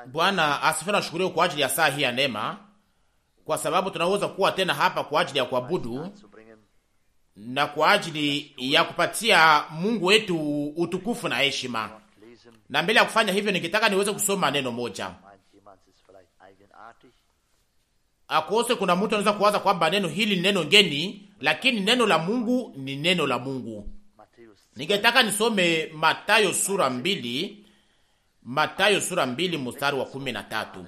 Bwana asifiwe na shukuriwe kwa ajili ya saa hii ya neema, kwa sababu tunaweza kuwa tena hapa kwa ajili ya kuabudu na kwa ajili ya kupatia Mungu wetu utukufu na heshima. Na mbele ya kufanya hivyo, ningetaka niweze kusoma neno moja. Akose kuna mtu anaweza kuwaza kwamba neno hili ni neno ngeni, lakini neno la Mungu ni neno la Mungu. Ningetaka nisome Mathayo sura 2, Mathayo sura 2 mstari wa 13.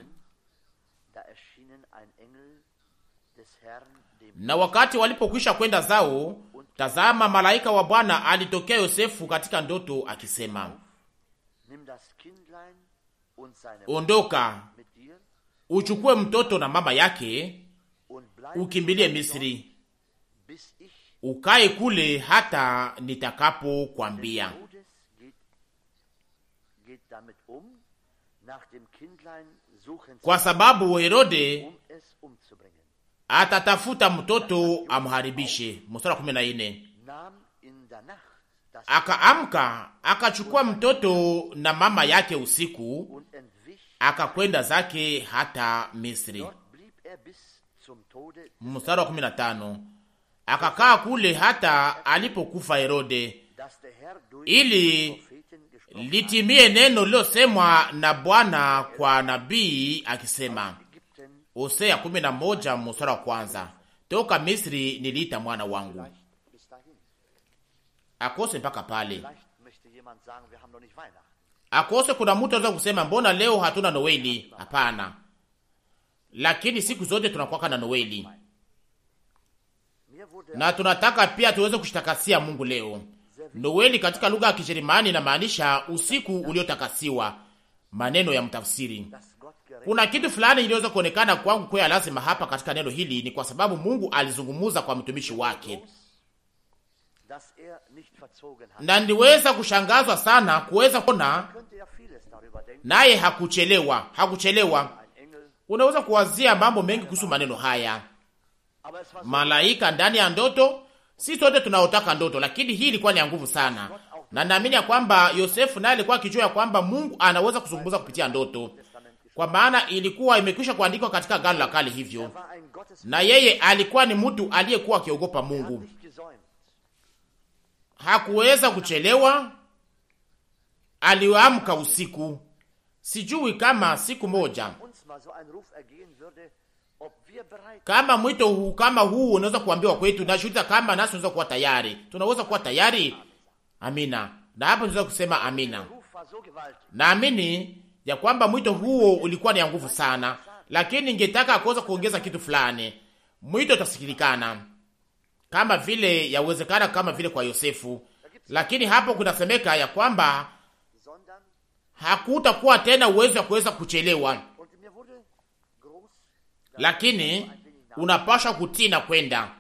Na wakati walipokwisha kwenda zao, tazama, malaika wa Bwana alitokea Yosefu katika ndoto akisema, ondoka, uchukue mtoto na mama yake, ukimbilie Misri, ukae kule hata nitakapo kwambia. Kwa sababu Herode atatafuta mtoto amharibishe. Mstari 14. Akaamka, akachukua mtoto na mama yake usiku, akakwenda zake hata Misri. Mstari wa 15. Akakaa kule hata alipokufa Herode, ili litimie neno lilosemwa na Bwana kwa nabii akisema, Hosea 11 mstari wa kwanza, toka Misri niliita mwana wangu. Akose mpaka pale. Akose kuna mtu anaweza kusema mbona leo hatuna Noeli? Hapana. Lakini siku zote tunakuwa na Noeli. Na tunataka pia tuweze kushitakasia Mungu leo. Noeli katika lugha ya Kijerumani inamaanisha usiku uliotakasiwa. Maneno ya mtafsiri. Kuna kitu fulani iliweza kuonekana kwangu kwa lazima hapa katika neno hili, ni kwa sababu Mungu alizungumuza kwa mtumishi wake. Na niweza kushangazwa sana kuweza kuona naye hakuchelewa. Unaweza kuwazia mambo mengi kuhusu maneno haya. Malaika ndani ya ndoto, si sote tunaotaka ndoto, lakini hii ilikuwa ni nguvu sana. Na naamini ya kwamba Yosefu naye alikuwa akijua ya kwamba Mungu anaweza kuzungumza kupitia ndoto. Kwa maana ilikuwa imekwisha kuandikwa katika Agano la Kale hivyo. Na yeye alikuwa ni mtu aliyekuwa akiogopa Mungu. Hakuweza kuchelewa. Aliamka usiku. Sijui kama siku moja, kama mwito huu kama huu unaweza kuambiwa kwetu, na shuhuda kama nasi tunaweza kuwa tayari. Tunaweza kuwa tayari. Amina. Na hapo tunaweza kusema amina. Naamini ya kwamba mwito huo ulikuwa ni nguvu sana, lakini ningetaka kuweza kuongeza kitu fulani. Mwito utasikilikana kama vile yawezekana, kama vile kwa Yosefu, lakini hapo kunasemeka ya kwamba hakutakuwa tena uwezo wa kuweza kuchelewa, lakini unapaswa kutii na kwenda.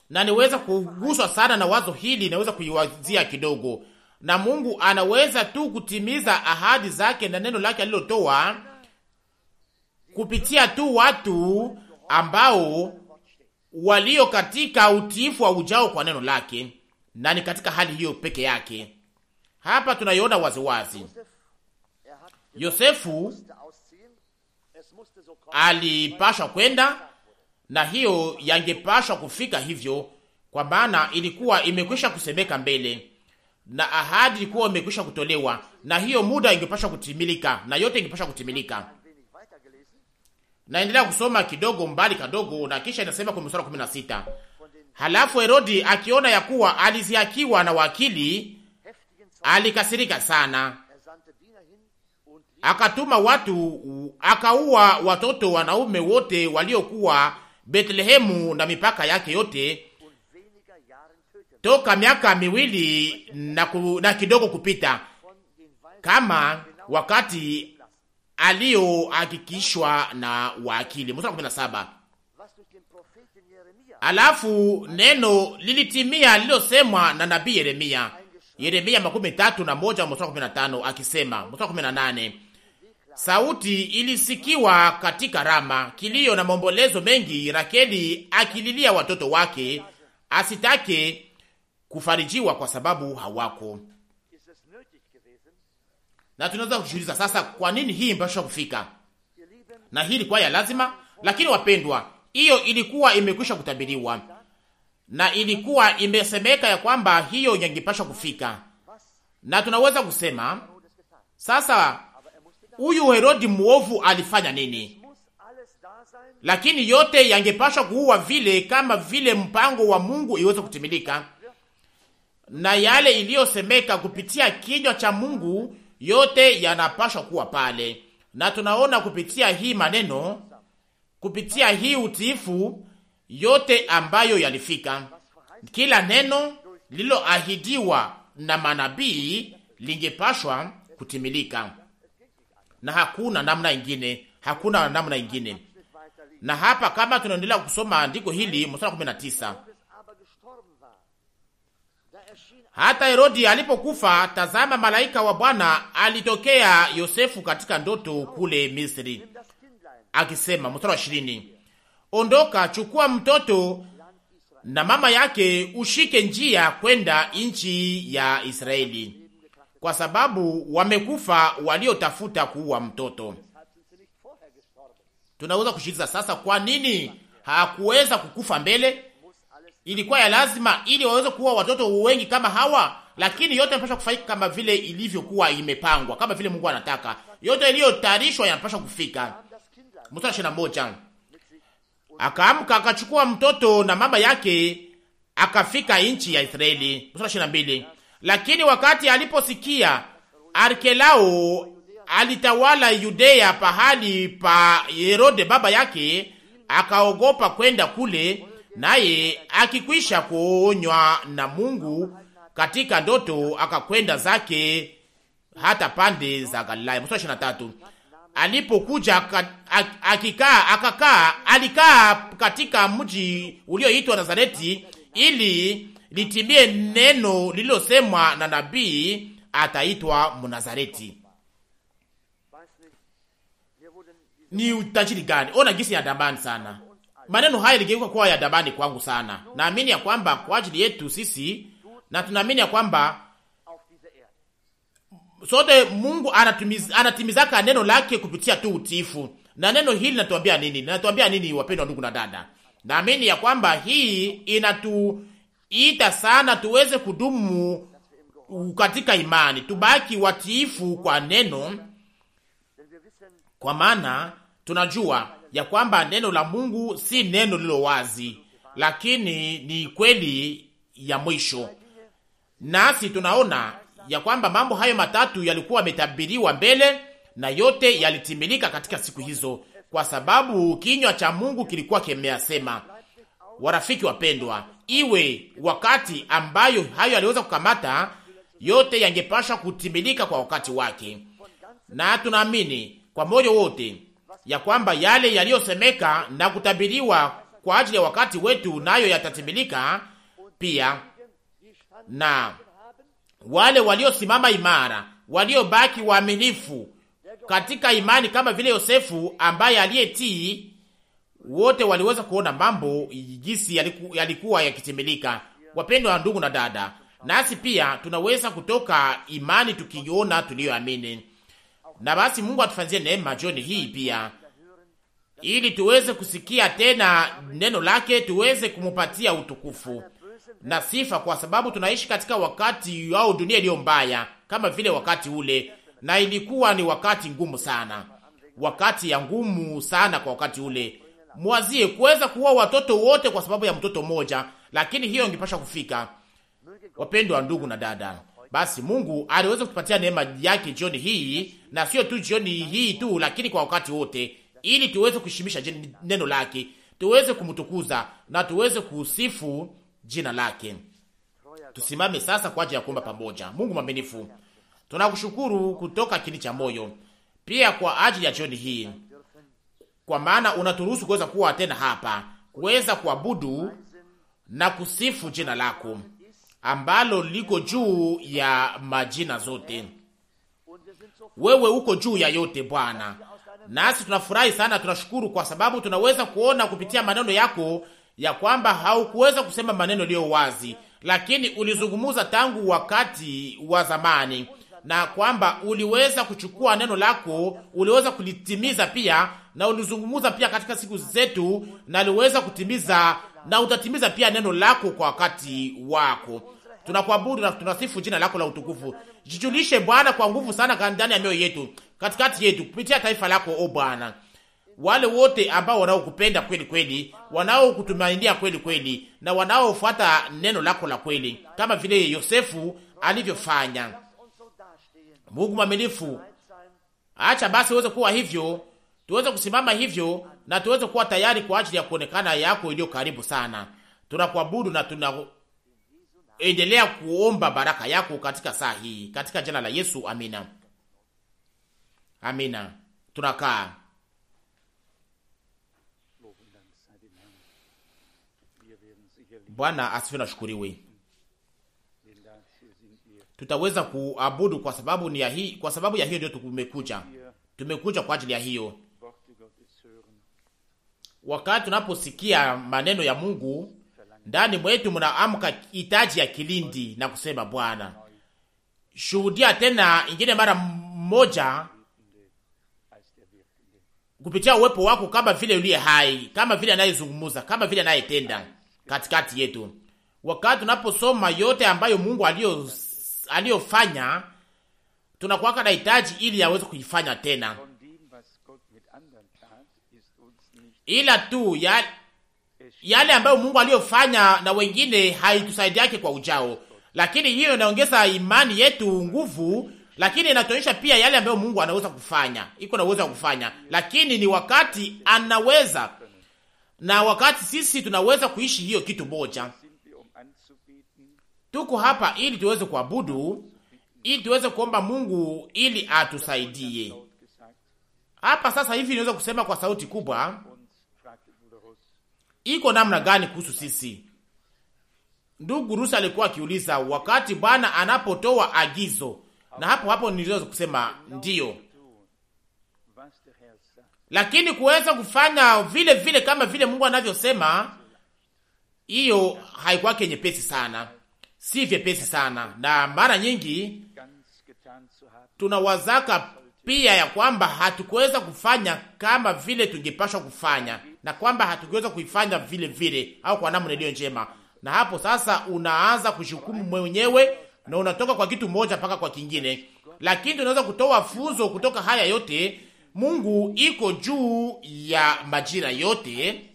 Na niweza kuguswa sana na wazo hili, naweza kuiwazia kidogo. Na Mungu anaweza tu kutimiza ahadi zake na neno lake alilotoa kupitia tu watu ambao walio katika utiifu wa ujao kwa neno lake, na ni katika hali hiyo peke yake. Hapa tunaiona waziwazi. Yosefu alipashwa kwenda, na hiyo yangepashwa kufika hivyo, kwa maana ilikuwa imekwisha kusemeka mbele, na ahadi ilikuwa imekwisha kutolewa, na hiyo muda ingepashwa kutimilika, na yote ingepashwa kutimilika. Naendelea kusoma kidogo mbali kadogo, na kisha inasema kwa mstari 16. Halafu Herodi akiona ya kuwa alizihakiwa na wakili, alikasirika sana. Akatuma watu, akaua watoto wanaume wote waliokuwa Bethlehemu na mipaka yake yote, toka miaka 2 na kidogo kupita, kama wakati aliyohakikishwa na wakili. Mstari 17. Alafu neno lilitimia lilosemwa na nabii Yeremia. Yeremia 31 mstari 15 akisema, mstari 18, sauti ilisikiwa katika Rama, kilio na maombolezo mengi, Rakeli akililia watoto wake, asitake kufarijiwa kwa sababu hawako. Na tunaweza kujiuliza sasa, kwa nini hii imepaswa kufika? Na hii ilikuwa ya lazima, lakini wapendwa, hiyo ilikuwa imekwisha kutabiriwa na ilikuwa imesemeka ya kwamba hiyo ingepaswa kufika. Na tunaweza kusema sasa, huyu Herodi muovu alifanya nini? Lakini yote yangepaswa kuua vile, kama vile mpango wa Mungu iweze kutimilika, na yale iliyosemeka kupitia kinywa cha Mungu yote yanapaswa kuwa pale. Na tunaona kupitia hii maneno, kupitia hii utiifu, yote ambayo yalifika, kila neno lililoahidiwa na manabii lingepashwa kutimilika, na hakuna namna ingine, hakuna namna ingine. Na hapa kama tunaendelea kusoma andiko hili mstari 19, hata Herodi alipokufa, tazama, malaika wa Bwana alitokea Yosefu katika ndoto kule Misri, akisema, mstari wa 20, ondoka, chukua mtoto na mama yake, ushike njia kwenda nchi ya Israeli, kwa sababu wamekufa waliotafuta kuua mtoto. Tunaweza kushiriza sasa, kwa nini hakuweza kukufa mbele? Ilikuwa ya lazima ili waweze kuwa watoto wengi kama hawa, lakini yote yanapaswa kufanyika kama vile ilivyokuwa imepangwa, kama vile Mungu anataka. Yote iliyotayarishwa yanapaswa kufika. Mstari 21, akaamka akachukua mtoto na mama yake akafika nchi ya Israeli. Mstari 22, lakini wakati aliposikia Arkelao alitawala Yudea pahali pa Herode baba yake, akaogopa kwenda kule, naye akikwisha kuonywa na Mungu katika ndoto, akakwenda zake hata pande za Galilaya. Mstari 23, alipokuja alikaa katika mji ulioitwa Nazareti, ili litimie neno lililosemwa na nabii, ataitwa Mnazareti. Ni utajiri gani! Ona gisi ya damani sana. Maneno haya ligeuka kuwa ya damani kwangu sana. Naamini ya kwamba kwa ajili yetu sisi, na tunaamini ya kwamba sote Mungu anatimizaka neno lake kupitia tu utiifu. Na neno hili linatuambia nini? Linatuambia nini, wapendwa ndugu na dada? Naamini ya kwamba hii inatuita sana tuweze kudumu katika imani, tubaki watiifu kwa neno, kwa maana tunajua ya kwamba neno la Mungu si neno lilo wazi, lakini ni kweli ya mwisho. Nasi tunaona ya kwamba mambo hayo matatu yalikuwa yametabiriwa mbele, na yote yalitimilika katika siku hizo, kwa sababu kinywa cha Mungu kilikuwa kimeyasema. Warafiki wapendwa, iwe wakati ambayo hayo yaliweza kukamata, yote yangepasha kutimilika kwa wakati wake. Na tunaamini kwa moyo wote ya kwamba yale yaliyosemeka na kutabiriwa kwa ajili ya wakati wetu nayo yatatimilika pia. Na wale waliosimama imara, waliobaki waaminifu katika imani kama vile Yosefu ambaye aliyetii, wote waliweza kuona mambo jinsi yalikuwa yakitimilika. Wapendwa ndugu na dada, nasi pia tunaweza kutoka imani tukiona tuliyoamini. Na basi Mungu atufanzie neema jioni hii pia, ili tuweze kusikia tena neno lake, tuweze kumupatia utukufu na sifa, kwa sababu tunaishi katika wakati au dunia iliyo mbaya kama vile wakati ule, na ilikuwa ni wakati ngumu sana, wakati ya ngumu sana kwa wakati ule. Mwazie kuweza kuwa watoto wote kwa sababu ya mtoto mmoja, lakini hiyo ingepasha kufika. Wapendwa ndugu na dada, basi Mungu aliweza kutupatia neema yake jioni hii, na sio tu jioni hii tu, lakini kwa wakati wote, ili tuweze kuheshimisha neno lake, tuweze kumtukuza na tuweze kusifu jina lake. Tusimame sasa kwa ajili ya kuomba pamoja. Mungu mwaminifu, tunakushukuru kutoka kini cha moyo pia kwa ajili ya jioni hii, kwa maana unaturuhusu kuweza kuwa tena hapa, kuweza kuabudu na kusifu jina lako ambalo liko juu ya majina zote. Wewe uko juu ya yote Bwana, nasi tunafurahi sana, tunashukuru kwa sababu tunaweza kuona kupitia maneno yako ya kwamba haukuweza kusema maneno yaliyo wazi, lakini ulizungumuza tangu wakati wa zamani, na kwamba uliweza kuchukua neno lako, uliweza kulitimiza pia, na ulizungumuza pia katika siku zetu, na uliweza kutimiza na utatimiza pia neno lako kwa wakati wako. Tunakuabudu na tunasifu jina lako la utukufu. Jijulishe Bwana kwa nguvu sana ndani ya mioyo yetu, katikati yetu, kupitia taifa lako o Bwana. Wale wote ambao wanaokupenda kweli kweli, wanaokutumainia kweli kweli, na wanaofuata neno lako la kweli, kama vile Yosefu alivyofanya. Mungu mwaminifu, acha basi uweze kuwa hivyo, tuweze kusimama hivyo, na tuweze kuwa tayari kwa ajili ya kuonekana yako iliyo karibu sana. Tunakuabudu na tunaendelea kuomba baraka yako katika saa hii, katika jina la Yesu, amina. Amina. Tunakaa. Bwana asifiwe na shukuriwe. Tutaweza kuabudu kwa sababu ni ya hii, kwa sababu ya hiyo ndio tumekuja kwa ajili ya hiyo. Wakati tunaposikia maneno ya Mungu ndani mwetu, mnaamka hitaji ya kilindi na kusema, Bwana, shuhudia tena ingine mara moja kupitia uwepo wako, kama vile uliye hai, kama vile anayezungumza, kama vile anayetenda katikati yetu. Wakati tunaposoma yote ambayo Mungu aliyofanya, tunakuwa na hitaji ili aweze kuifanya tena. Ila tu yale ambayo Mungu aliyofanya na wengine haitusaidia yake kwa ujao, lakini hiyo inaongeza imani yetu nguvu, lakini inatuonyesha pia yale ambayo Mungu anaweza kufanya, iko na uwezo wa kufanya, lakini ni wakati anaweza, na wakati sisi tunaweza kuishi hiyo kitu moja. Tuko hapa ili tuweze kuabudu, ili tuweze kuomba Mungu ili atusaidie. Hapa sasa hivi niweza kusema kwa sauti kubwa, iko namna gani kuhusu sisi? Ndugu Rusi alikuwa akiuliza wakati Bwana anapotoa agizo, na hapo niliweza kusema ndiyo, lakini kuweza kufanya vile vile kama vile Mungu anavyosema, hiyo haikuwa nyepesi sana, si vyepesi sana. Na mara nyingi tunawazaka pia ya kwamba hatukuweza kufanya kama vile tungepashwa kufanya, na kwamba hatukuweza kuifanya vile vile au kwa namna iliyo njema. Na hapo sasa unaanza kushukumu mwenyewe, na unatoka kwa kitu moja mpaka kwa kingine. Lakini tunaweza kutoa funzo kutoka haya yote. Mungu iko juu ya majira yote,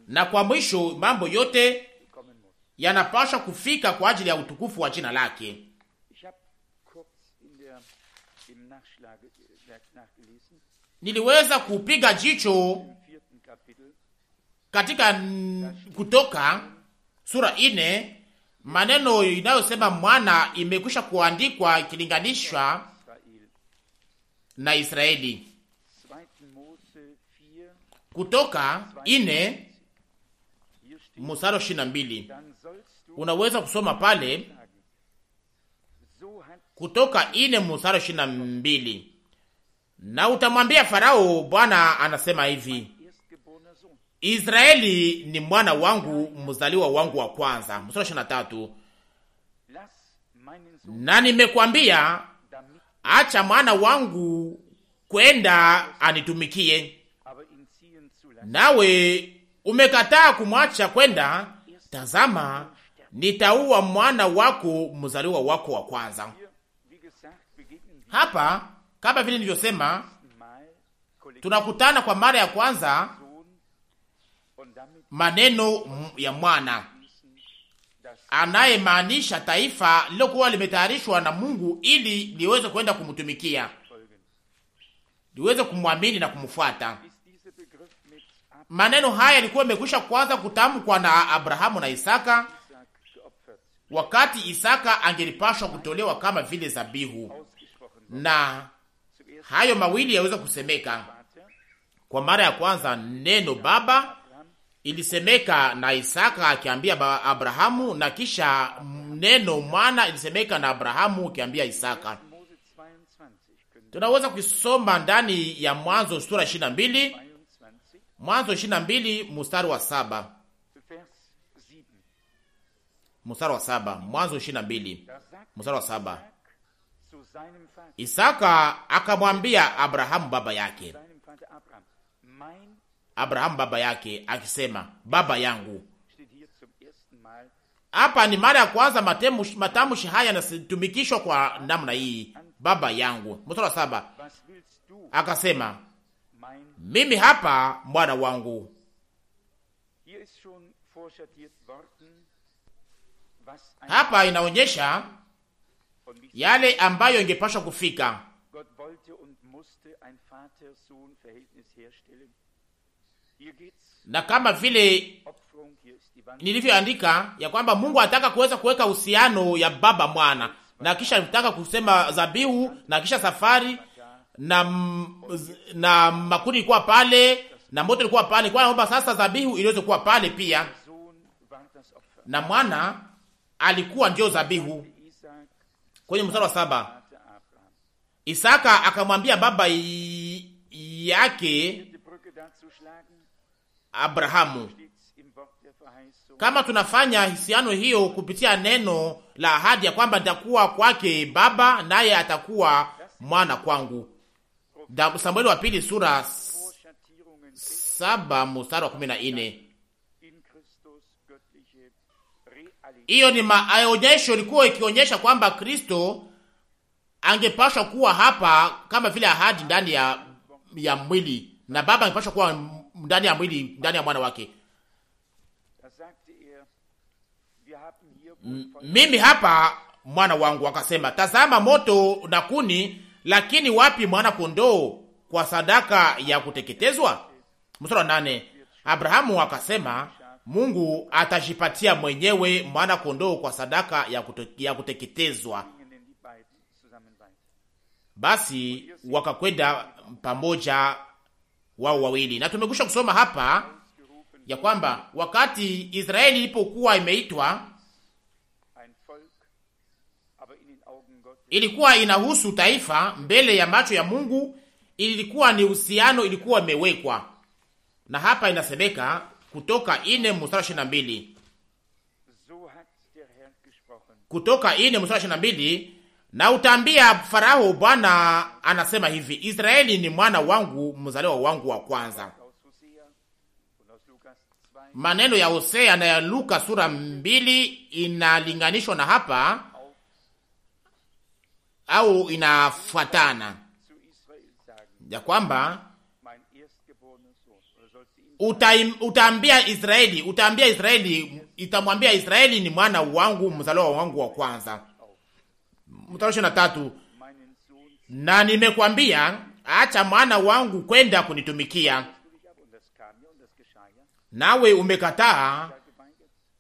na kwa mwisho mambo yote yanapaswa kufika kwa ajili ya utukufu wa jina lake. Niliweza kupiga jicho katika Kutoka sura 4 maneno inayosema mwana imekwisha kuandikwa ikilinganishwa na Israeli. Kutoka 4 mstari 22. Unaweza kusoma pale Kutoka 4 mstari 22. Na utamwambia Farao, Bwana anasema hivi, Israeli ni mwana wangu, mzaliwa wangu wa kwanza. Mstari 23. Na nimekwambia, acha mwana wangu kwenda anitumikie. Nawe umekataa kumwacha kwenda, tazama nitaua mwana wako, mzaliwa wako wa kwanza. Hapa kama vile nilivyosema, tunakutana kwa mara ya kwanza maneno ya mwana anayemaanisha taifa lilokuwa limetayarishwa na Mungu ili liweze kwenda kumtumikia, liweze kumwamini na kumfuata. Maneno haya yalikuwa yamekwisha kwanza kutamkwa na Abrahamu na Isaka, wakati Isaka angelipashwa kutolewa kama vile zabihu. Na hayo mawili yaweza kusemeka kwa mara ya kwanza. Neno baba ilisemeka na Isaka akiambia Abrahamu, na kisha neno mwana ilisemeka na Abrahamu akiambia Isaka. Tunaweza kusoma ndani ya Mwanzo sura 22, Mwanzo 22 mstari wa 7. mstari wa 7, Mwanzo 22 mstari wa 7. Isaka akamwambia Abrahamu baba yake, Abrahamu baba yake akisema, baba yangu. Hapa ni mara ya kwanza matamshi haya yanatumikishwa kwa namna hii, baba yangu. Mstari wa 7 akasema, mimi hapa bwana wangu. Hapa inaonyesha yale ambayo ingepashwa kufika. Na kama vile nilivyoandika ya kwamba Mungu anataka kuweza kuweka uhusiano ya baba mwana, na kisha anataka kusema zabihu, na kisha safari na makuni ilikuwa pale na moto ilikuwa pale, kwa naomba sasa zabihu iliweze kuwa pale pia, na mwana alikuwa ndio zabihu. Kwenye mstari wa 7 Isaka akamwambia baba yake Abrahamu. Kama tunafanya hisiano hiyo kupitia neno la ahadi ya kwamba nitakuwa kwake baba naye atakuwa mwana kwangu. Samueli wa pili sura 7 mstari wa 14. Hiyo ni maonyesho ilikuwa ikionyesha kwamba Kristo angepashwa kuwa hapa kama vile ahadi ndani ya mwili, na baba angepashwa kuwa ndani ya mwili, ndani ya mwana wake. Mimi hapa mwana wangu. Akasema, tazama moto na kuni, lakini wapi mwana kondoo kwa sadaka ya kuteketezwa? Mstari wa 8 Abrahamu akasema, Mungu atajipatia mwenyewe mwana kondoo kwa sadaka ya kuteketezwa. Basi wakakwenda pamoja wao wawili. Na tumekwisha kusoma hapa ya kwamba wakati Israeli ilipokuwa imeitwa, ilikuwa inahusu taifa mbele ya macho ya Mungu, ilikuwa ni uhusiano, ilikuwa imewekwa. Na hapa inasemeka Kutoka 4 mstari 22, Kutoka 4 mstari 22, na utaambia Farao, Bwana anasema hivi, Israeli ni mwana wangu, mzaliwa wangu wa kwanza. Maneno ya Hosea na ya Luka sura 2 inalinganishwa na hapa au inafuatana ya kwamba utaambia Israeli, itamwambia Israeli ni mwana wangu, mzaliwa wangu wa kwanza. Mstari 23, na nimekwambia acha mwana wangu kwenda kunitumikia, nawe umekataa.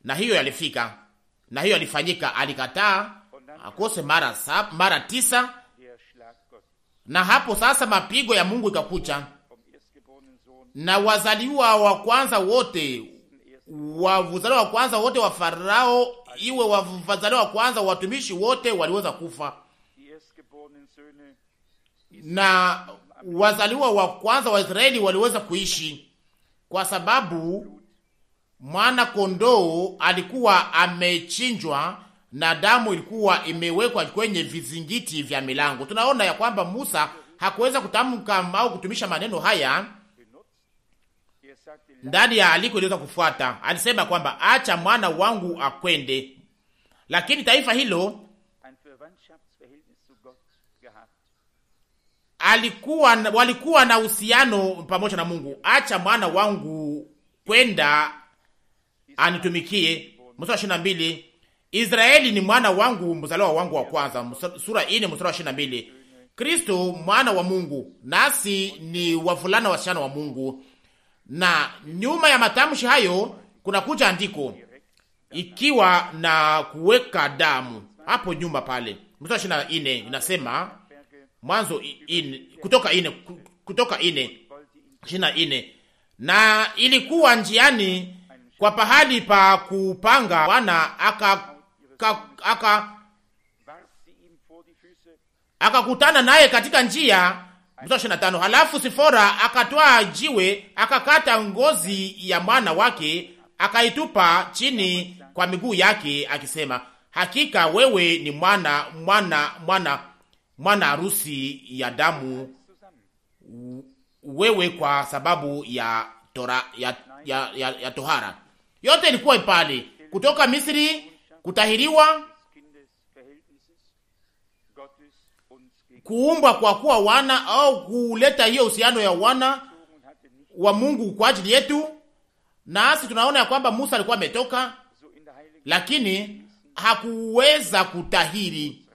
Na hiyo yalifika, na hiyo yalifanyika, alikataa akose mara 9. Na hapo sasa mapigo ya Mungu ikakucha, na wazaliwa wa kwanza wote wa Farao, iwe wazaliwa wa kwanza watumishi wote waliweza kufa, na wazaliwa wa kwanza wa Israeli waliweza kuishi, kwa sababu mwana kondoo alikuwa amechinjwa na damu ilikuwa imewekwa kwenye vizingiti vya milango. Tunaona ya kwamba Musa hakuweza kutamka au kutumisha maneno haya ndani ya aliko iliweza kufuata. Alisema kwamba acha mwana wangu akwende, lakini taifa hilo walikuwa na uhusiano pamoja na Mungu. Acha mwana wangu kwenda anitumikie. Mstari 22, Israeli ni mwana wangu, mzaliwa wangu wa kwanza. Sura 4 mstari 22. Kristo mwana wa Mungu, nasi ni wavulana wasichana wa Mungu. Na nyuma ya matamshi hayo kuna kuja andiko ikiwa na kuweka damu hapo nyuma pale. Mstari 24 inasema Kutoka 4 na ilikuwa njiani kwa pahali pa kupanga, Bwana akakutana naye katika njia. Mstari 25, halafu Sifora akatoa jiwe, akakata ngozi ya mwana wake, akaitupa chini kwa miguu yake akisema, hakika wewe ni mwana harusi ya damu, wewe kwa sababu ya tohara. Yote ilikuwa pale, kutoka Misri, kutahiriwa, kuumbwa kwa kuwa wana, au kuleta hiyo uhusiano ya wana wa Mungu kwa ajili yetu. Nasi tunaona ya kwamba Musa alikuwa ametoka, lakini hakuweza kutahiri.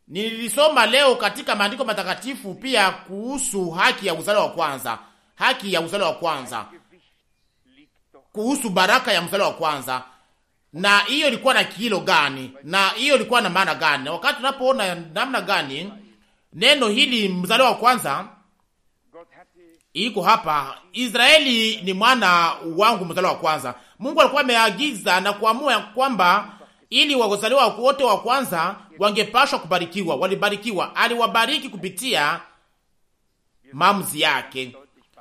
Nilisoma leo katika maandiko matakatifu pia kuhusu haki ya uzalo wa kwanza, haki ya uzalo wa kwanza, kuhusu baraka ya mzalo wa kwanza, na hiyo ilikuwa na kilo gani, na hiyo ilikuwa na maana gani. Wakati tunapoona namna gani neno hili mzalo wa kwanza iko hapa, Israeli ni mwana wangu mzalo wa kwanza. Mungu alikuwa ameagiza na kuamua kwamba ili wazaliwa wote wa kwanza wangepashwa kubarikiwa. Walibarikiwa, aliwabariki kupitia maamuzi yake,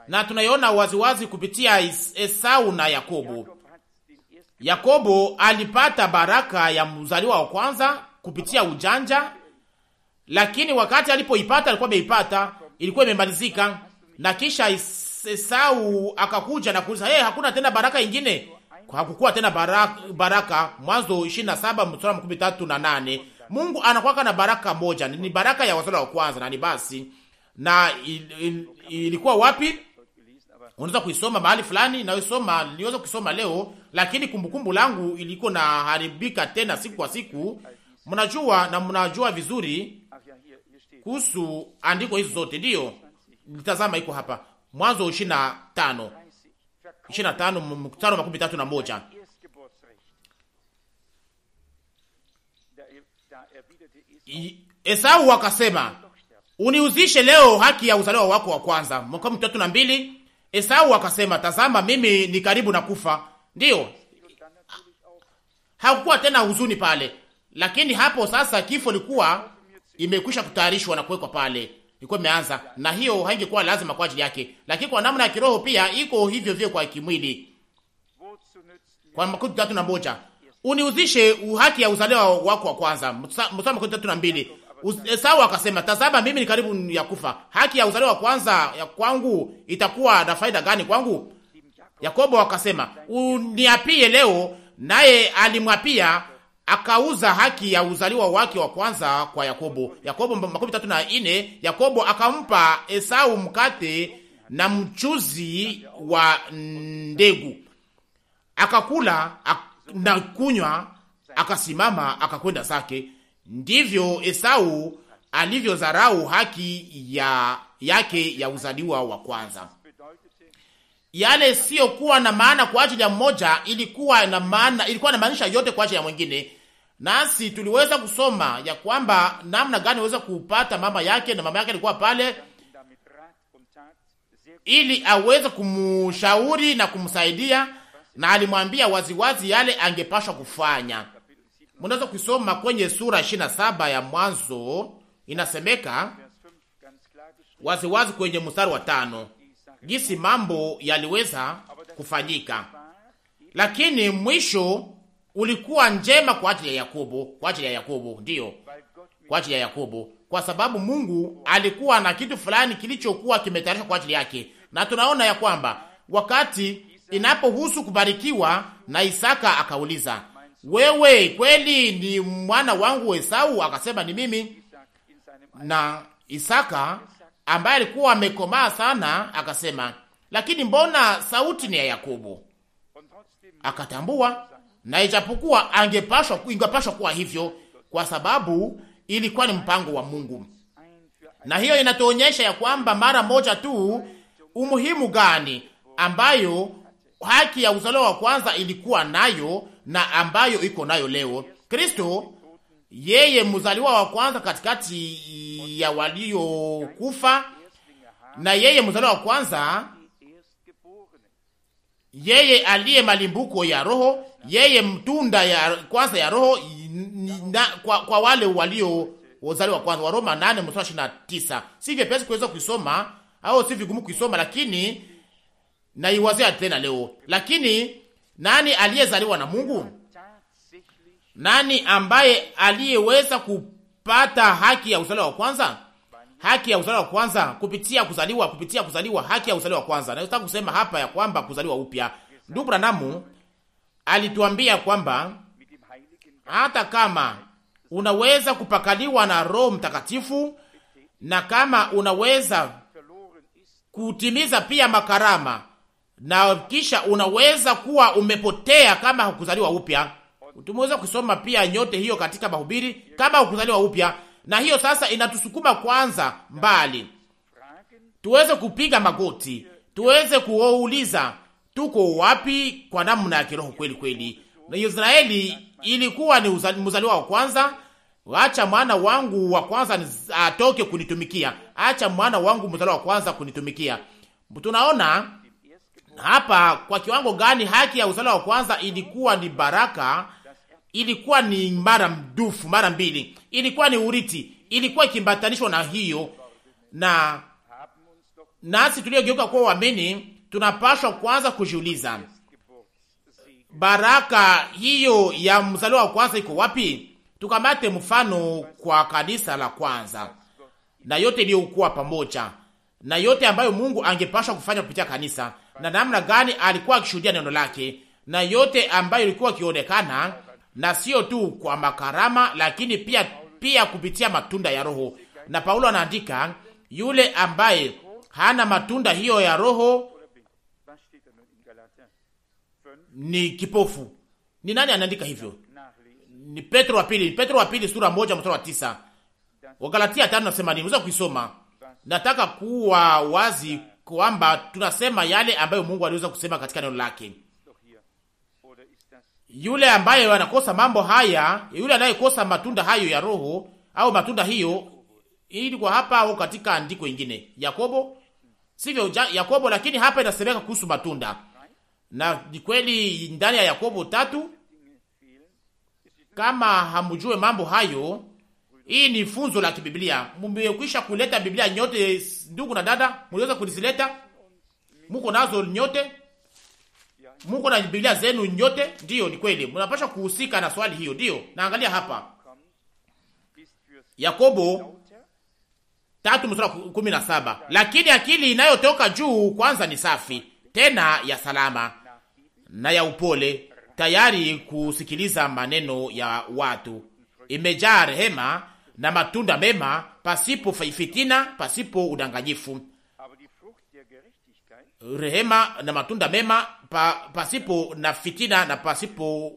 na tunaiona waziwazi kupitia Esau na Yakobo. Yakobo alipata baraka ya mzaliwa wa kwanza kupitia ujanja, lakini wakati alipoipata alikuwa ameipata, ilikuwa imemalizika. Na kisha Esau akakuja na kuuliza, hakuna tena baraka ingine? Hakukuwa tena baraka. Mwanzo 27:38. Mungu anakuwa na baraka moja, ni baraka ya wazaliwa wa kwanza, na ni basi. Na ilikuwa wapi? Unaweza kuisoma mahali fulani, na niweza kusoma leo, lakini kumbukumbu langu ilikuwa na haribika tena siku kwa siku. Mnajua vizuri kuhusu andiko hizo zote, ndio nitazama iko hapa Mwanzo 25:31. Esau akasema, uniuzishe leo haki ya uzaliwa wako wa kwanza. 32. Esau akasema, tazama mimi ni karibu na kufa. Ndio, hakukuwa tena huzuni pale, lakini hapo sasa kifo ilikuwa imekwisha kutayarishwa na kuwekwa pale, ilikuwa imeanza, na hiyo haingekuwa lazima kwa ajili yake. Lakini kwa namna ya kiroho pia iko hivyo vile kwa kimwili. Kwa 31, uniuzishe haki ya uzaliwa wako wa kwanza. Mstari 32. Esau akasema, tazama mimi ni karibu ya kufa, haki ya uzaliwa wa kwanza ya kwangu itakuwa na faida gani kwangu? Yakobo akasema, uniapie leo. Naye alimwapia, akauza haki ya uzaliwa wake wa kwanza kwa Yakobo. Yakobo 34. Yakobo akampa Esau mkate na mchuzi wa ndegu, akakula na kunywa, akasimama akakwenda zake. Ndivyo Esau alivyodharau haki yake ya uzaliwa wa kwanza. Yale sio kuwa na maana kwa ajili ya mmoja, ilikuwa na maanisha yote kwa ajili ya mwingine. Nasi tuliweza kusoma ya kwamba namna gani waweza kupata mama yake, na mama yake alikuwa pale ili aweze kumshauri na kumsaidia, na alimwambia waziwazi yale angepashwa kufanya. Mnaweza kusoma kwenye sura 27 ya Mwanzo, inasemeka waziwazi kwenye mstari wa 5 jinsi mambo yaliweza kufanyika, lakini mwisho ulikuwa njema kwa ajili ya Yakobo, ndio, kwa ajili ya Yakobo, kwa sababu Mungu alikuwa na kitu fulani kilichokuwa kimetayarishwa kwa ajili yake. Na tunaona ya kwamba wakati inapohusu kubarikiwa, na Isaka akauliza, wewe kweli ni mwana wangu Esau? Akasema, ni mimi. Na Isaka ambaye alikuwa amekomaa sana akasema, lakini mbona sauti ni ya Yakobo? Akatambua, na ijapokuwa ingepashwa kuwa hivyo, kwa sababu ilikuwa ni mpango wa Mungu. Na hiyo inatuonyesha ya kwamba mara moja tu umuhimu gani ambayo haki ya uzaliwa wa kwanza ilikuwa nayo na ambayo iko nayo leo. Kristo, yeye mzaliwa wa kwanza katikati ya waliokufa, na yeye mzaliwa wa kwanza, yeye aliye malimbuko ya roho, yeye mtunda ya kwanza ya roho kwa wale walio wazaliwa wa kwanza. Waroma 8:29. Si vyepesi kuweza kusoma au si vigumu kusoma, lakini naiwazia tena leo. Lakini nani aliyezaliwa na Mungu? Nani ambaye aliyeweza kupata haki ya uzaliwa wa kwanza? Haki ya uzaliwa wa kwanza kupitia kuzaliwa, haki ya uzaliwa wa kwanza. Na nataka kusema hapa ya kwamba kuzaliwa upya. Ndugu Branamu alituambia kwamba hata kama unaweza kupakaliwa na Roho Mtakatifu na kama unaweza kutimiza pia makarama na kisha unaweza kuwa umepotea kama hukuzaliwa upya. Tumeweza kusoma pia nyote hiyo katika mahubiri, kama hukuzaliwa upya. Na hiyo sasa inatusukuma kwanza mbali, tuweze kupiga magoti, tuweze kuuliza tuko wapi kwa namna ya kiroho kweli kweli. Na Israeli ilikuwa ni mzaliwa wa kwanza. Acha mwana wangu wa kwanza atoke kunitumikia, acha mwana wangu mzaliwa wa kwanza kunitumikia. Tunaona hapa kwa kiwango gani haki ya uzaliwa wa kwanza ilikuwa ni baraka, ilikuwa ni mara mbili, ilikuwa ni urithi, ilikuwa ikimbatanishwa na hiyo. Na nasi tuliogeuka kuwa waamini tunapaswa kwanza kujiuliza, baraka hiyo ya mzaliwa wa kwanza iko wapi? Tukamate mfano kwa kanisa la kwanza na yote iliyokuwa pamoja na yote ambayo Mungu angepaswa kufanya kupitia kanisa, na namna gani alikuwa akishuhudia neno lake, na yote ambayo ilikuwa ikionekana, na sio tu kwa makarama, lakini pia kupitia matunda ya Roho. Na Paulo anaandika, yule ambaye hana matunda hiyo ya Roho ni kipofu. Ni nani anaandika hivyo? Ni Petro wa pili sura 1:9. Wagalatia 5 nasema nini? Unaweza kuisoma. Nataka kuwa wazi kwamba tunasema yale ambayo Mungu aliweza kusema katika neno lake. Yule ambaye anakosa mambo haya, yule anayekosa matunda hayo ya Roho au matunda hiyo, ili kwa hapa au katika andiko ingine Yakobo, sivyo Yakobo, lakini hapa inasemeka kuhusu matunda. Na ni kweli ndani ya Yakobo 3, kama hamjue mambo hayo, hii ni funzo la kibiblia. Mmekwisha kuleta Biblia nyote, ndugu na dada, mliweza kulizileta, mko nazo nyote, mko na Biblia zenu nyote. Ndio, ni kweli, mnapaswa kuhusika na swali hiyo. Ndio, naangalia hapa Yakobo 3:17, lakini akili inayotoka juu kwanza ni safi, tena ya salama na ya upole, tayari kusikiliza maneno ya watu, imejaa rehema na matunda mema, pasipo fitina, pasipo udanganyifu. Rehema na matunda mema, pasipo na fitina na pasipo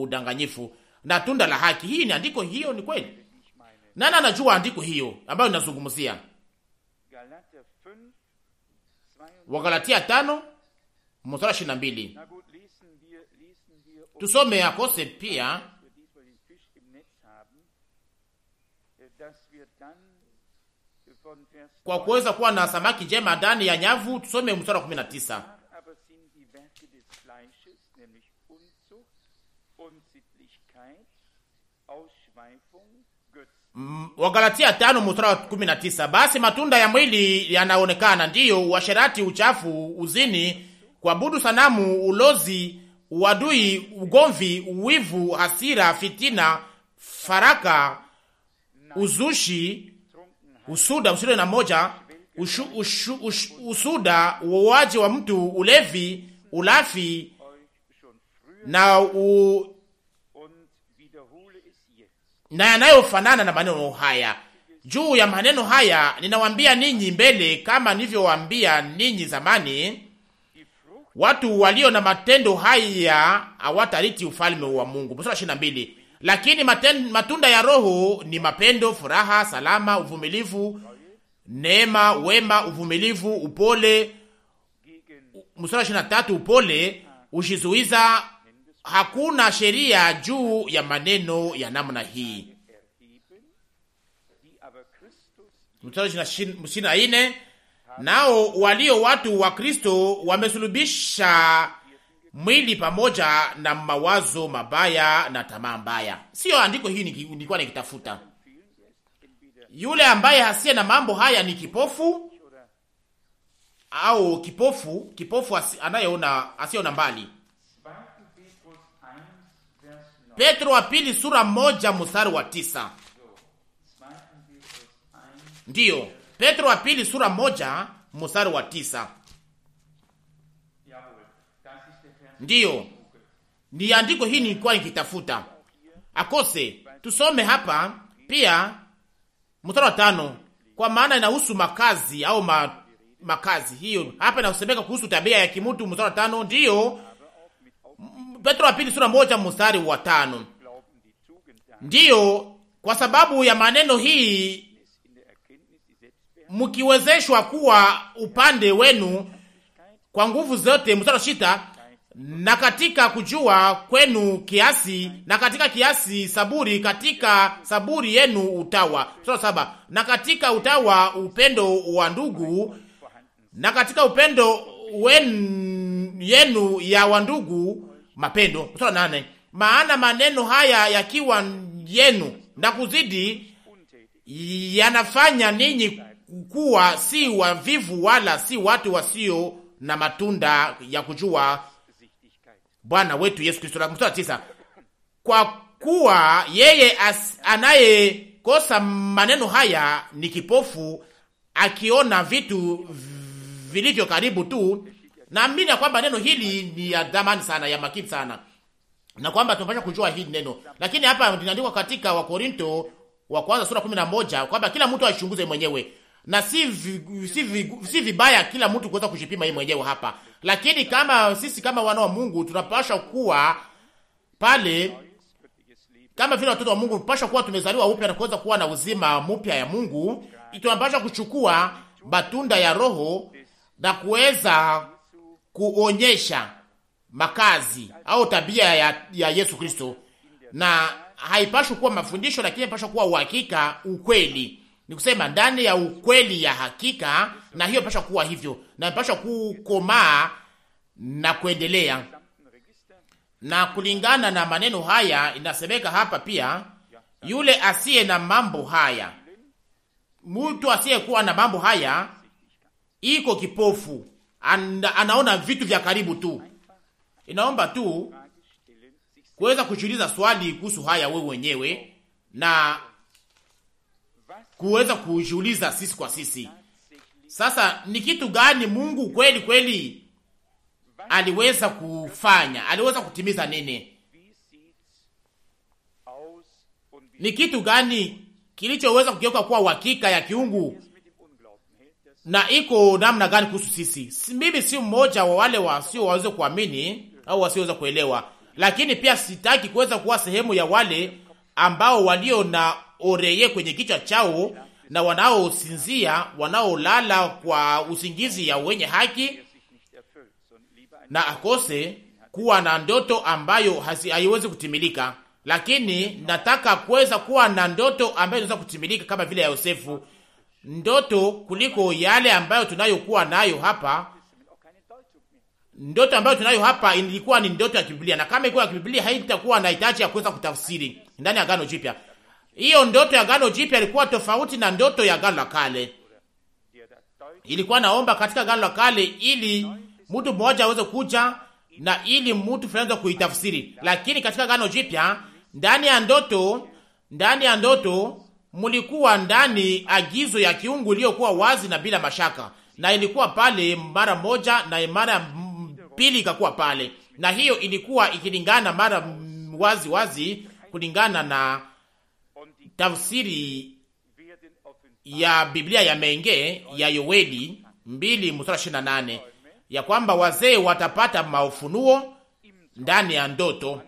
udanganyifu, na tunda la haki. Hii ni andiko, hiyo ni kweli. Nani anajua andiko hiyo ambayo ninazungumzia? Wagalatia 5:22. Tusome akose pia kwa kuweza kuwa na samaki njema ndani ya nyavu. Tusome mstari wa 19. Wagalatia 5:19. Basi matunda ya mwili yanaonekana, ndiyo uasherati, uchafu, uzini, kuabudu sanamu, ulozi, uadui, ugomvi, uwivu, hasira, fitina, faraka, uzushi, usuda, usuda, uoaji wa mtu, ulevi, ulafi na yanayofanana na maneno haya. Juu ya maneno haya ninawaambia ninyi mbele, kama nilivyowaambia ninyi zamani, watu walio na matendo haya hawatariti ufalme wa Mungu. Mstari 22. Lakini matunda ya Roho ni mapendo, furaha, salama, uvumilivu, neema, wema, uvumilivu, upole. Mstari 23. Upole ujizuiza, hakuna sheria juu ya maneno ya namna hii. Mstari 24. Nao walio watu wa Kristo wamesulubisha mwili pamoja na mawazo mabaya na tamaa mbaya. Sio andiko hii nilikuwa nikitafuta. Yule ambaye hasiye na mambo haya ni kipofu, au kipofu anayeona, asiona mbali. Petro wa pili sura 1 mstari wa 9. Ndiyo, Petro wa pili sura 1 mstari wa 9. Ndiyo, ni andiko hii nilikuwa nikitafuta akose. Tusome hapa pia mstari wa 5, kwa maana inahusu makazi au makazi. Hiyo hapa inasemeka kuhusu tabia ya kimutu. Mstari wa 5, ndiyo, Petro wa pili sura 1 mstari wa 5. Ndiyo, kwa sababu ya maneno hii mkiwezeshwa kuwa upande wenu kwa nguvu zote. Mstari wa 6, na katika kujua kwenu kiasi, na katika kiasi saburi, katika saburi yenu utawa. Mstari wa 7, na katika utawa upendo wa ndugu, na katika upendo yenu ya wandugu mapendo. Mstari wa 8, maana maneno haya yakiwa yenu na kuzidi, yanafanya ninyi kuwa si wavivu wala si watu wasio na matunda ya kujua Bwana wetu Yesu Kristo. Mstari wa 9, kwa kuwa yeye anayekosa maneno haya ni kipofu, akiona vitu vilivyo karibu tu. Naamini kwamba neno hili ni ya dhamani sana, ya makini sana, na kwamba tunapaswa kujua hili neno. Lakini hapa linaandikwa katika Wakorinto wa kwanza sura 11 kwamba kila mtu achunguze mwenyewe, na si vibaya kila mtu kuweza kujipima yeye mwenyewe hapa. Lakini kama sisi kama wana wa Mungu tunapaswa kuwa pale kama vile watoto wa Mungu, tunapaswa kuwa tumezaliwa upya na kuweza kuwa na uzima mpya ya Mungu. Tunapaswa kuchukua matunda ya Roho na kuweza kuonyesha makazi au tabia ya Yesu Kristo, na haipaswi kuwa mafundisho, lakini inapaswa kuwa uhakika, ukweli. Ni kusema ndani ya ukweli ya hakika, na hiyo inapaswa kuwa hivyo, na inapaswa kukomaa na kuendelea. Na kulingana na maneno haya inasemeka hapa pia, yule asiye na mambo haya, mtu asiyekuwa na mambo haya iko kipofu, anaona vitu vya karibu tu. Inaomba tu kuweza kujiuliza swali kuhusu haya wewe wenyewe, na kuweza kujiuliza sisi kwa sisi, sasa ni kitu gani Mungu kweli kweli aliweza kufanya, aliweza kutimiza nini? Ni kitu gani kilichoweza kugeuka kuwa uhakika ya kiungu, na iko namna gani kuhusu sisi? Mimi si mmoja wa wale wasio waweze kuamini au wasioweza kuelewa, lakini pia sitaki kuweza kuwa sehemu ya wale ambao walio na oreye kwenye kichwa chao na wanaosinzia, wanaolala kwa usingizi ya wenye haki, na akose kuwa na ndoto ambayo haiwezi kutimilika. Lakini nataka kuweza kuwa na ndoto ambayo inaweza kutimilika kama vile ya Yosefu, ndoto kuliko yale ambayo tunayokuwa nayo hapa. Ndoto ambayo tunayo hapa ilikuwa ni ndoto ya Biblia, na kama ilikuwa ya Biblia haitakuwa na hitaji ya kuweza kutafsiri ndani ya Agano Jipya. Hiyo ndoto ya Agano Jipya ilikuwa tofauti na ndoto ya Agano la Kale. Ilikuwa naomba katika Agano la Kale ili mtu mmoja aweze kuja na ili mtu fulani aweze kuitafsiri, lakini katika Agano Jipya ndani ya ndoto mulikuwa ndani agizo ya kiungu iliyokuwa wazi na bila mashaka, na ilikuwa pale mara moja na mara pili ikakuwa pale, na hiyo ilikuwa ikilingana mara wazi kulingana na tafsiri ya Biblia ya Menge ya Yoeli 2:28 ya kwamba wazee watapata maufunuo ndani ya ndoto,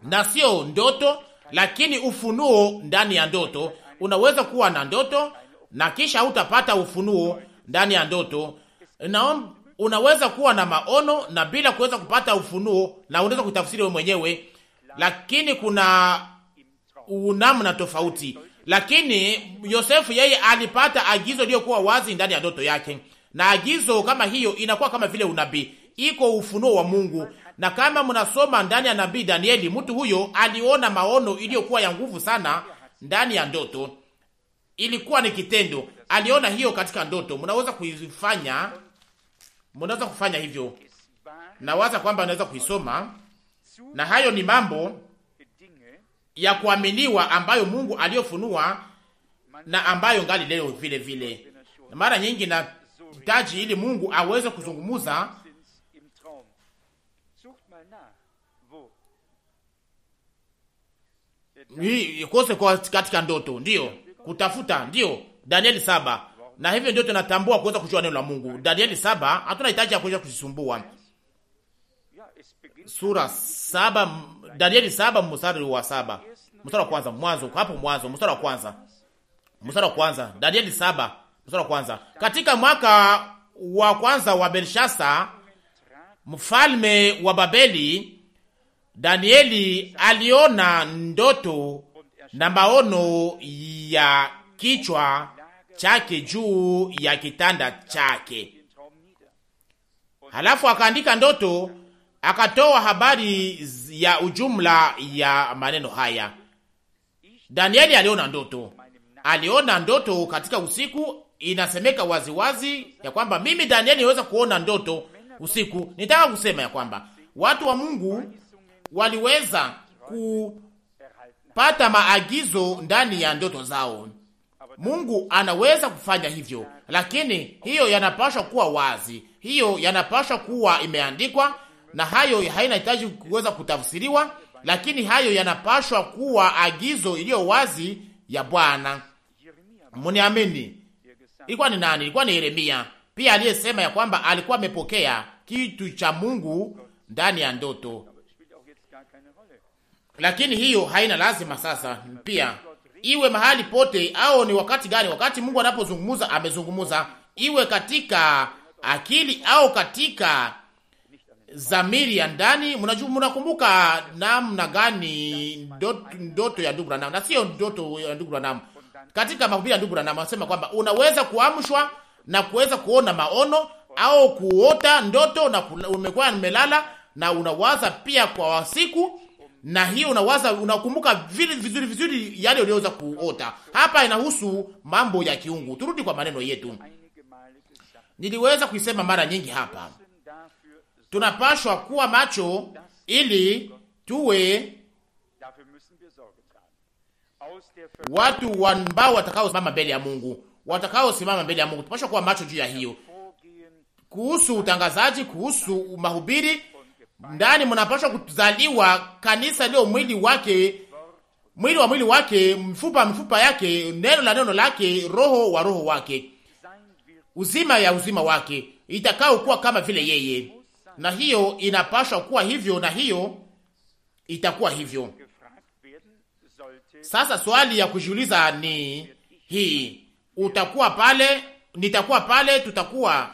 na sio ndoto lakini ufunuo ndani ya ndoto. Unaweza kuwa na ndoto na kisha hutapata ufunuo ndani ya ndoto, na unaweza kuwa na maono na bila kuweza kupata ufunuo, na unaweza kutafsiri wewe mwenyewe, lakini kuna namna tofauti. Lakini Yosefu yeye alipata agizo iliyokuwa wazi ndani ya ndoto yake, na agizo kama hiyo inakuwa kama vile unabii, iko ufunuo wa Mungu. Na kama mnasoma ndani ya nabii Danieli, mtu huyo aliona maono iliyokuwa ya nguvu sana ndani ya ndoto. Ilikuwa ni kitendo, aliona hiyo katika ndoto. Mnaweza kufanya hivyo, nawaza kwamba naweza kuisoma, na hayo ni mambo ya kuaminiwa ambayo Mungu aliyofunua na ambayo ngali leo vile vile. Mara nyingi na hitaji ili Mungu aweze kuzungumuza kose kwa katika ndoto, ndio kutafuta, ndio Danieli 7. Na hivyo ndio tunatambua kuweza kujua neno la Mungu. Danieli 7 hatuna hitaji ya kuweza kujisumbua. Sura 7, Danieli 7 mstari wa 7. Mstari wa kwanza, mwanzo, hapo mwanzo, mstari wa kwanza. Mstari wa kwanza, Danieli 7, mstari wa kwanza. Katika mwaka wa kwanza wa Belshasa, mfalme wa Babeli, Danieli aliona ndoto na maono ya kichwa chake juu ya kitanda chake. Halafu akaandika ndoto, akatoa habari ya ujumla ya maneno haya. Danieli aliona ndoto katika usiku. Inasemeka waziwazi ya kwamba mimi Danieli niweza kuona ndoto usiku. Nitaka kusema ya kwamba watu wa Mungu waliweza kupata maagizo ndani ya ndoto zao. Mungu anaweza kufanya hivyo, lakini hiyo yanapaswa kuwa wazi, hiyo yanapaswa kuwa imeandikwa, na hayo haina hitaji kuweza kutafsiriwa, lakini hayo yanapaswa kuwa agizo iliyo wazi ya Bwana. Mniamini, ilikuwa ni nani? Ilikuwa ni Yeremia pia aliyesema ya kwamba alikuwa amepokea kitu cha Mungu ndani ya ndoto. Lakini hiyo haina lazima sasa pia iwe mahali pote au ni wakati gani. Wakati Mungu anapozungumza amezungumza, iwe katika akili au katika zamiri ya ndani. Mnakumbuka namna gani ndoto ya ndugu Branham, na sio ndoto ya ndugu Branham, katika mahubiri ya ndugu Branham anasema kwamba unaweza kuamshwa na kuweza kuona maono au kuota ndoto, na umekuwa umelala na unawaza pia kwa siku, na hiyo unawaza unakumbuka vizuri yale uliweza kuota. Hapa inahusu mambo ya kiungu. Turudi kwa maneno yetu. Niliweza kuisema mara nyingi hapa. Tunapashwa kuwa macho ili tuwe watu ambao watakaosimama mbele ya Mungu. Tunapashwa kuwa macho juu ya hiyo. Kuhusu utangazaji, kuhusu mahubiri, ndani mnapaswa kuzaliwa kanisa leo mwili wa mwili wake, mfupa yake, neno lake, roho wa roho wake, uzima ya uzima wake, itakao kuwa kama vile yeye. Na hiyo inapaswa kuwa hivyo, na hiyo itakuwa hivyo. Sasa swali ya kujiuliza ni hii: utakuwa pale, nitakuwa pale, tutakuwa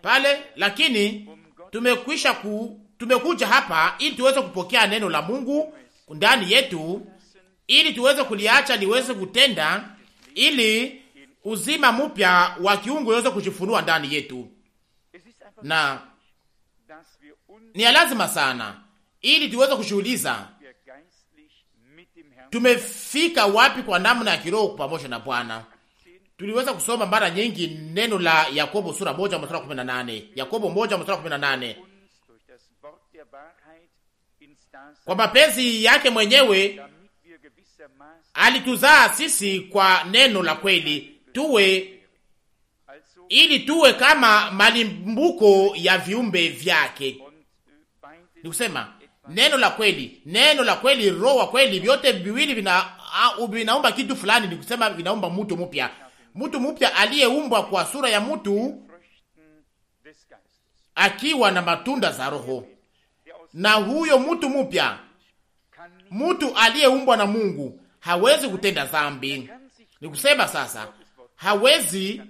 pale, lakini tumekuja hapa ili tuweze kupokea neno la Mungu ndani yetu, ili tuweze kuliacha liweze kutenda, ili uzima mpya wa kiungu uweze kujifunua ndani yetu. Na ni lazima sana ili tuweze kujiuliza tumefika wapi kwa namna ya kiroho pamoja na Bwana. Tuliweza kusoma mara nyingi neno la Yakobo sura 1 mstari 18. Yakobo 1 mstari 18. Kwa mapenzi yake mwenyewe alituzaa sisi kwa neno la kweli, ili tuwe kama malimbuko ya viumbe vyake. Ni kusema neno la kweli, roho wa kweli, vyote viwili vinaumba kitu fulani. Ni kusema vinaumba mtu mpya aliyeumbwa kwa sura ya mtu, akiwa na matunda za roho. Na huyo mtu mpya, mtu aliyeumbwa na Mungu, hawezi kutenda dhambi. Ni kusema sasa hawezi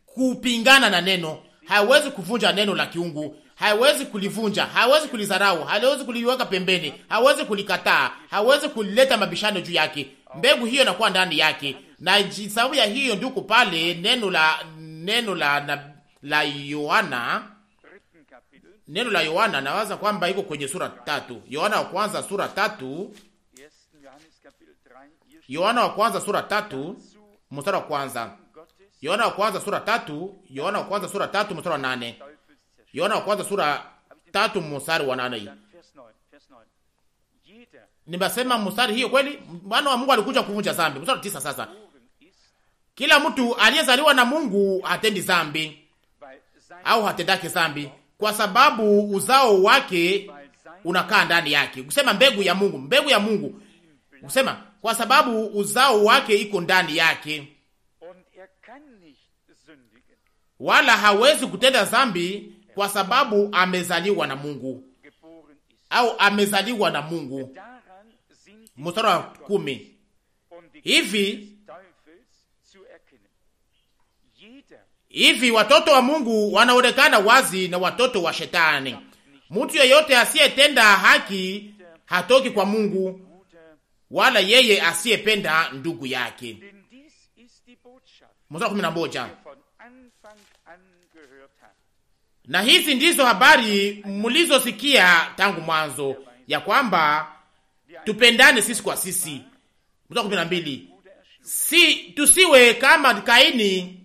kupingana na neno, hawezi kuvunja neno la kiungu, hawezi kulivunja, hawezi kulizarau, hawezi kuliweka pembeni, hawezi kulikataa, hawezi kulileta mabishano juu yake. Mbegu hiyo inakuwa ndani yake, na sababu ya hiyo nduko pale neno la Yohana nawaza kwamba iko kwenye sura 3. Yohana wa kwanza sura 3. Yohana wa kwanza sura 3 mstari wa kwanza. Yohana wa kwanza sura 3. Yohana wa kwanza sura 3 mstari wa 8. Yohana wa kwanza sura 3 mstari wa 8. Nimesema mstari hiyo kweli? Mwana wa Mungu alikuja kuvunja dhambi. Mstari 9 sasa. Kila mtu aliyezaliwa na Mungu hatendi dhambi au hatendake dhambi, kwa sababu uzao wake unakaa ndani yake. Kusema mbegu ya Mungu, mbegu ya Mungu. Kusema kwa sababu uzao wake iko ndani yake, wala hawezi kutenda dhambi kwa sababu amezaliwa na Mungu au amezaliwa na Mungu. Mstari wa 10. Hivi watoto wa Mungu wanaonekana wazi na watoto wa Shetani. Mtu yeyote asiyetenda haki hatoki kwa Mungu, wala yeye asiyependa ndugu yake. Mstari 11. Na hizi ndizo habari mlizosikia tangu mwanzo, ya kwamba tupendane sisi kwa sisi. Mstari 12. Tusiwe kama Kaini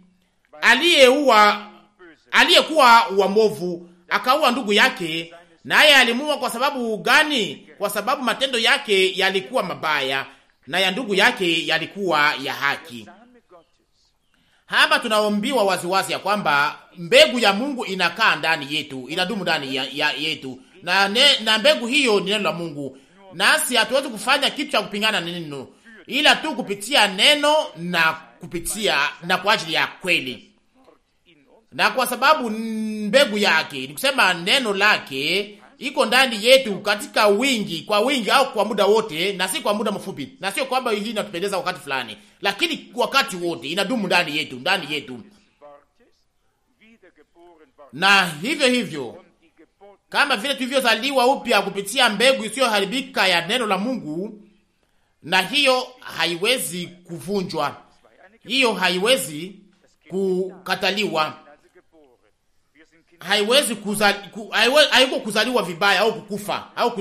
aliyekuwa uamovu, akaua ndugu yake. Naye alimuua kwa sababu gani? Kwa sababu matendo yake yalikuwa mabaya na ya ndugu yake yalikuwa ya haki. Hapa tunaombiwa waziwazi ya kwamba mbegu ya Mungu inakaa ndani yetu, inadumu ndani yetu, na mbegu hiyo ni neno la Mungu. Nasi hatuwezi kufanya kitu cha kupingana na neno, ila tu kupitia neno na kwa ajili ya kweli. Na kwa sababu mbegu yake, ni kusema neno lake, iko ndani yetu katika wingi, kwa wingi au kwa muda wote, na si kwa muda mfupi. Na sio kwamba hii inatupendeza wakati fulani, lakini wakati wote inadumu ndani yetu. Na hivyo kama vile tulivyozaliwa upya kupitia mbegu isiyoharibika ya neno la Mungu, na hiyo haiwezi kuvunjwa, hiyo haiwezi kukataliwa, haiwezi haiko kuzaliwa vibaya au kukufa au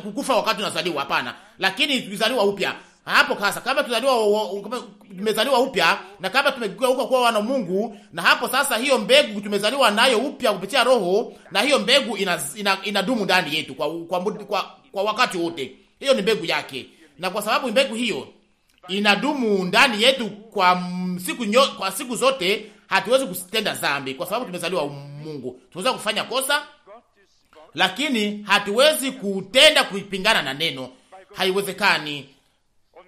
kukufa wakati unazaliwa, hapana. Lakini tulizaliwa upya hapo sasa. Kama tumezaliwa upya na kama tumegeuka kuwa wana Mungu, na hapo sasa hiyo mbegu tumezaliwa nayo upya kupitia Roho, na hiyo mbegu inadumu ndani yetu kwa wakati wote. Hiyo ni mbegu yake, na kwa sababu mbegu hiyo inadumu ndani yetu kwa siku zote, hatuwezi kutenda dhambi kwa sababu tumezaliwa Mungu. Tunaweza kufanya kosa, lakini hatuwezi kutenda kuipingana na neno. Haiwezekani,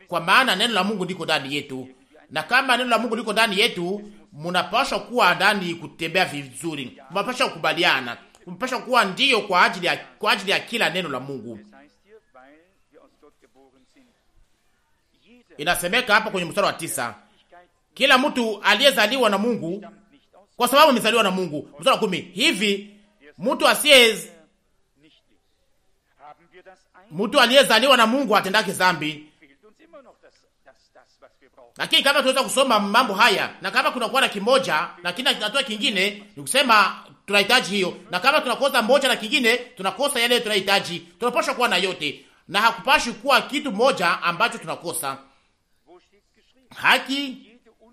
kwa maana neno la Mungu liko ndani yetu, na kama neno la Mungu liko ndani yetu, mnapaswa kuwa ndani kutembea vizuri, mnapaswa kukubaliana, mnapaswa kuwa ndio kwa ajili ya kila neno la Mungu. Inasemeka hapa kwenye mstari wa 9, kila mtu aliyezaliwa na Mungu, kwa sababu amezaliwa na Mungu. Mstari wa 10, hivi mtu aliyezaliwa na Mungu hatendake dhambi. Lakini kama tunaweza kusoma mambo haya, na kama kuna kuwa na kimoja na kina kinatoa kingine, ni kusema tunahitaji hiyo, na kama tunakosa moja na kingine, tunakosa yale tunahitaji. Tunapaswa kuwa na yote, na hakupashi kuwa kitu moja ambacho tunakosa. Haki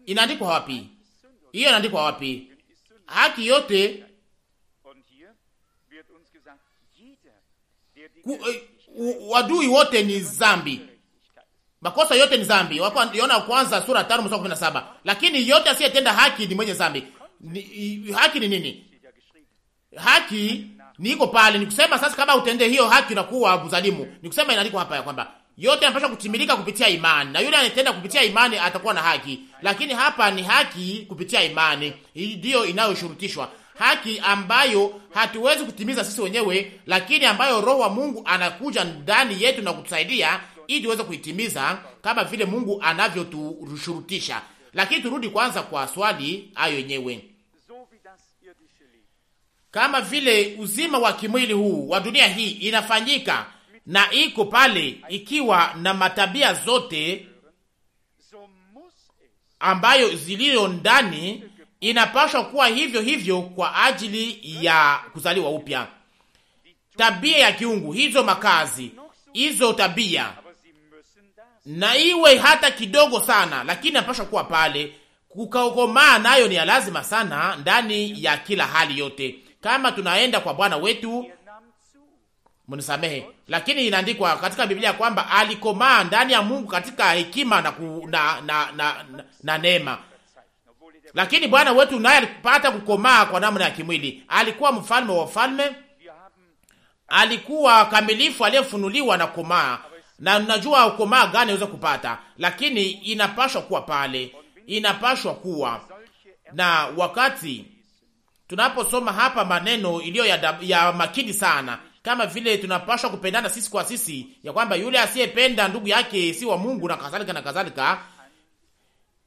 inaandikwa wapi? Hiyo inaandikwa wapi? Haki yote wadui wote ni zambi, makosa yote ni zambi. Yona kwanza sura 5 mstari 17. Lakini yote asiyetenda haki ni mwenye zambi. Haki ni nini? Haki ni iko pale. Ni kusema sasa kama utende hiyo haki unakuwa mzalimu. Ni kusema inaandikwa hapa ya kwamba yote yanapaswa kutimilika kupitia imani, na yule anayetenda kupitia imani atakuwa na haki. Lakini hapa ni haki kupitia imani, hii ndio inayoshurutishwa, haki ambayo hatuwezi kutimiza sisi wenyewe, lakini ambayo Roho wa Mungu anakuja ndani yetu na kutusaidia ili tuweze kuitimiza kama vile Mungu anavyotushurutisha. Lakini turudi kwanza kwa swali hayo yenyewe, kama vile uzima wa kimwili huu wa dunia hii inafanyika na iko pale ikiwa na matabia zote ambayo zilio ndani, inapaswa kuwa hivyo hivyo kwa ajili ya kuzaliwa upya. Tabia ya kiungu, hizo makazi, hizo tabia, na iwe hata kidogo sana, lakini inapaswa kuwa pale. Kukaokomaa nayo ni lazima sana ndani ya kila hali yote. Kama tunaenda kwa Bwana wetu, mnisamehe, lakini inaandikwa katika Biblia kwamba alikomaa ndani ya Mungu katika hekima na neema. Lakini Bwana wetu naye alipata kukomaa kwa namna ya kimwili. Alikuwa mfalme wa wafalme, alikuwa kamilifu, aliyefunuliwa na komaa. Na unajua komaa gani unaweza kupata, lakini inapashwa kuwa pale, inapashwa kuwa. Na wakati tunaposoma hapa maneno iliyo ya makini sana, kama vile tunapashwa kupendana sisi kwa sisi, ya kwamba yule asiyependa ndugu yake si wa Mungu na kadhalika na kadhalika.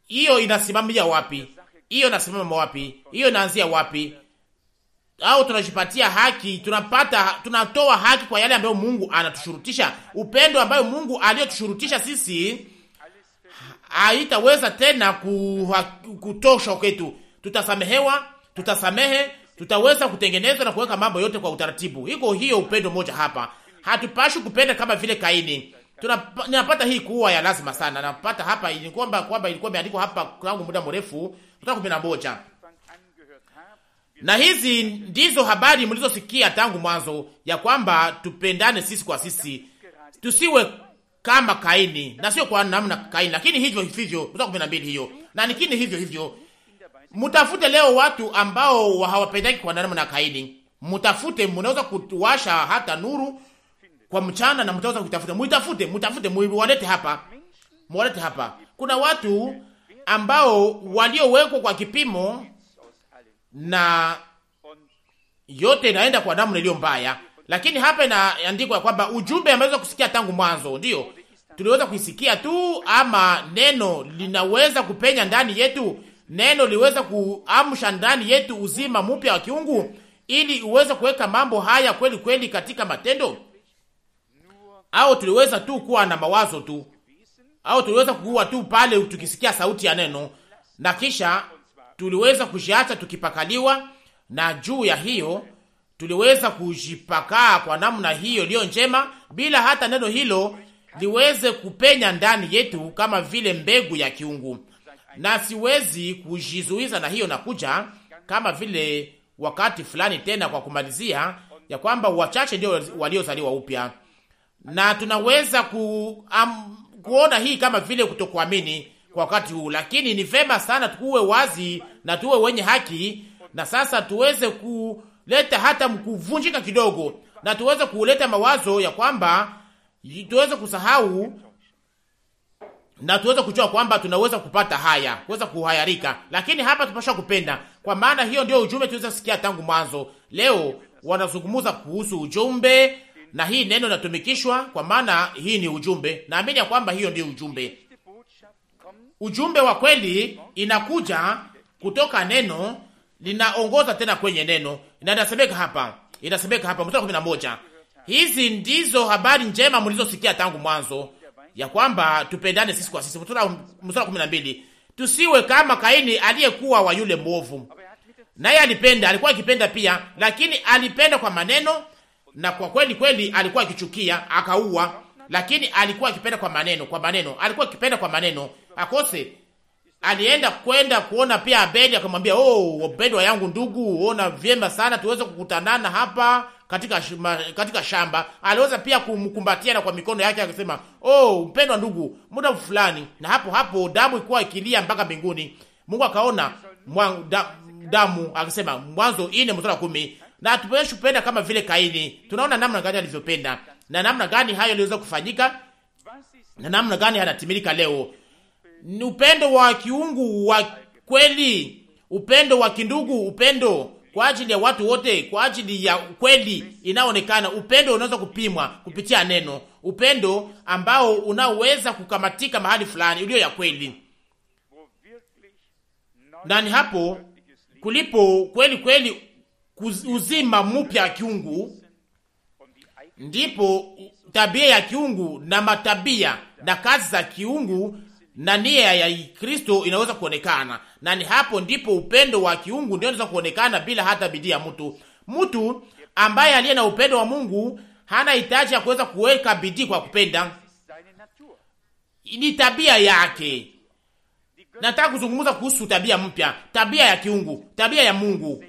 Hiyo inasimamia wapi? Hiyo inasimama wapi? Hiyo inaanzia wapi? Au tunajipatia haki, tunatoa haki kwa yale ambayo Mungu anatushurutisha? Upendo ambayo Mungu aliyotushurutisha sisi haitaweza tena kutosha kwetu. Tutasamehewa, tutasamehe, tutaweza kutengeneza na kuweka mambo yote kwa utaratibu. Iko hiyo upendo moja hapa. Hatupashi kupenda kama vile Kaini. Ninapata hii kuwa ya lazima sana. Napata hapa ili kwamba ilikuwa imeandikwa hapa tangu muda mrefu, kutoka 11. Na hizi ndizo habari mlizosikia tangu mwanzo, ya kwamba tupendane sisi kwa sisi. Tusiwe kama Kaini, na sio kwa namna Kaini, lakini hivyo hivyo, kutoka 12 hiyo. Na nikini hivyo. Mutafute leo watu ambao hawapendaki kwa namna na Kaini. Mutafute, mnaweza kuwasha hata nuru kwa mchana na mtaweza kutafuta. Mutafute, muwalete hapa. Kuna watu ambao waliowekwa kwa kipimo na yote inaenda kwa namna iliyo mbaya. Lakini hapa inaandikwa kwamba ujumbe ameweza kusikia tangu mwanzo, ndio tuliweza kuisikia tu, ama neno linaweza kupenya ndani yetu, neno liweza kuamsha ndani yetu uzima mpya wa kiungu, ili uweze kuweka mambo haya kweli kweli katika matendo? Au tuliweza tu kuwa na mawazo tu, au tuliweza kuwa tu pale tukisikia sauti ya neno na kisha tuliweza kujiacha tukipakaliwa, na juu ya hiyo tuliweza kujipakaa kwa namna hiyo iliyo njema, bila hata neno hilo liweze kupenya ndani yetu kama vile mbegu ya kiungu. Na siwezi kujizuiza na hiyo, nakuja kama vile wakati fulani tena kwa kumalizia, ya kwamba wachache ndio waliozaliwa upya, na tunaweza kuona hii kama vile kutokuamini kwa wakati huu, lakini ni vema sana tuwe wazi na tuwe wenye haki, na sasa tuweze kuleta hata mkuvunjika kidogo, na tuweze kuleta mawazo ya kwamba tuweze kusahau na tuweze kujua kwamba tunaweza kupata haya, kuweza kuhayarika. Lakini hapa tupasha kupenda, kwa maana hiyo ndio ujumbe tuweza sikia tangu mwanzo. Leo wanazungumza kuhusu ujumbe, na hii neno natumikishwa kwa maana hii ni ujumbe. Naamini ya kwamba hiyo ndio ujumbe. Ujumbe wa kweli inakuja kutoka neno, linaongoza tena kwenye neno. Na inasemeka hapa mstari 11, hizi ndizo habari njema mlizosikia tangu mwanzo, ya kwamba tupendane sisi kwa sisi. Mstari 12, tusiwe kama Kaini aliyekuwa wa yule mwovu. Naye alikuwa akipenda pia, lakini alipenda kwa maneno, na kwa kweli alikuwa akichukia akaua. Lakini alikuwa akipenda kwa maneno, alikuwa akipenda kwa maneno. Akose alienda kuona pia Abeli, akamwambia, wapendwa yangu ndugu, ona vyema sana tuweze kukutanana hapa katika shamba. Aliweza pia kumkumbatia na kwa mikono yake akasema, mpendwa ndugu, muda fulani. Na hapo damu ilikuwa ikilia mpaka mbinguni. Mungu akaona damu, akasema, Mwanzo 4 mstari 10. Na tupenda kama vile Kaini. Tunaona namna gani alivyopenda, na namna gani hayo iliweza kufanyika, na namna gani hanatimilika leo. Ni upendo wa kiungu wa kweli, upendo wa kindugu, upendo kwa ajili ya watu wote, kwa ajili ya kweli inaonekana. Upendo unaweza kupimwa kupitia neno, upendo ambao unaweza kukamatika mahali fulani ulio ya kweli. Na ni hapo kulipo kweli uzima mpya wa kiungu, ndipo tabia ya kiungu na matabia na kazi za kiungu na nia ya Kristo inaweza kuonekana. Na ni hapo ndipo upendo wa kiungu ndio unaweza kuonekana bila hata bidii ya mtu. Mtu ambaye aliye na upendo wa Mungu hana hitaji ya kuweza kuweka bidii kwa kupenda. Ni tabia yake. Nataka kuzungumza kuhusu tabia mpya, tabia ya kiungu, tabia ya Mungu.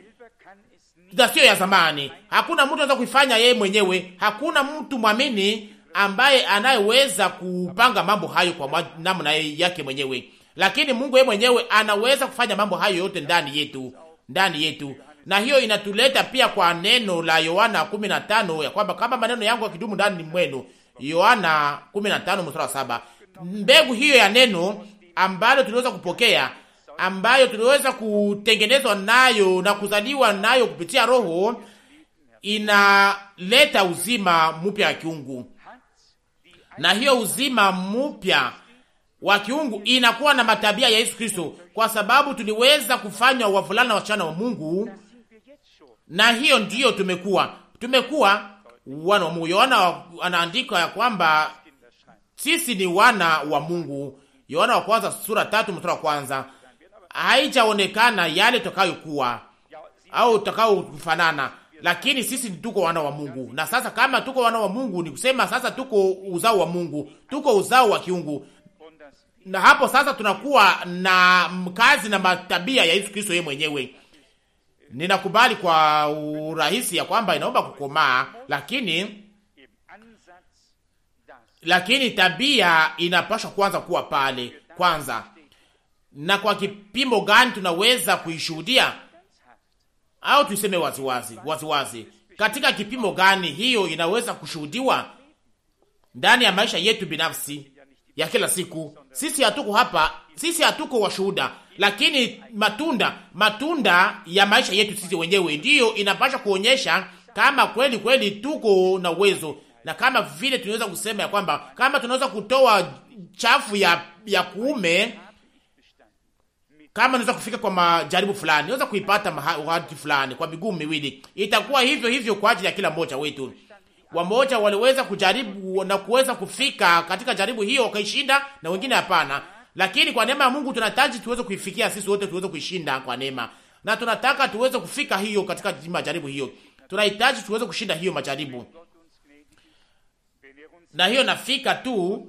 na sio ya zamani. Hakuna mtu anaweza kuifanya yeye mwenyewe. Hakuna mtu mwamini ambaye anayeweza kupanga mambo hayo kwa namna yake mwenyewe, lakini Mungu yeye mwenyewe anaweza kufanya mambo hayo yote ndani yetu. Na hiyo inatuleta pia kwa neno la Yohana 15 ya kwamba kama maneno yangu yakidumu ndani mwenu, Yohana 15:7. Mbegu hiyo ya neno ambalo tuliweza kupokea, ambayo tuliweza kutengenezwa nayo na kuzaliwa nayo kupitia Roho, inaleta uzima mpya wa kiungu. Na hiyo uzima mpya wa kiungu inakuwa na matabia ya Yesu Kristo, kwa sababu tuliweza kufanywa wavulana wasichana wa Mungu, na hiyo ndiyo tumekuwa wana wa Mungu. Yohana anaandika ya kwamba sisi ni wana wa Mungu. Yohana wa kwanza sura 3 mstari wa kwanza. Haijaonekana yale tutakayokuwa au tutakao kufanana, lakini sisi tuko wana wa Mungu. Na sasa kama tuko wana wa Mungu, ni kusema sasa tuko uzao wa Mungu, tuko uzao wa kiungu. Na hapo sasa tunakuwa na mkazi na matabia ya Yesu Kristo yeye mwenyewe. Ninakubali kwa urahisi ya kwamba inaomba kukomaa, lakini tabia inapaswa kwanza kuwa pale kwanza. Na kwa kipimo gani tunaweza kuishuhudia? Au tuseme waziwazi, katika kipimo gani hiyo inaweza kushuhudiwa ndani ya maisha yetu binafsi ya kila siku? Sisi hatuko washuhuda, lakini matunda ya maisha yetu sisi wenyewe ndiyo inapaswa kuonyesha kama kweli kweli tuko na uwezo, na kama vile tunaweza kusema ya kwamba kama tunaweza kutoa chafu ya kuume, kama tunaweza kufika kwa majaribu fulani, tunaweza kuipata mahali fulani kwa miguu miwili, itakuwa hivyo kwa ajili ya kila mmoja wetu. Wamoja waliweza kujaribu na kuweza kufika katika jaribu hiyo wakaishinda, na wengine hapana. Lakini kwa neema ya Mungu tunahitaji tuweze kuifikia sisi wote, tuweze kuishinda kwa neema. Na tunataka tuweze kufika hiyo katika majaribu hiyo. Tunahitaji tuweze kushinda hiyo majaribu. Na hiyo nafika tu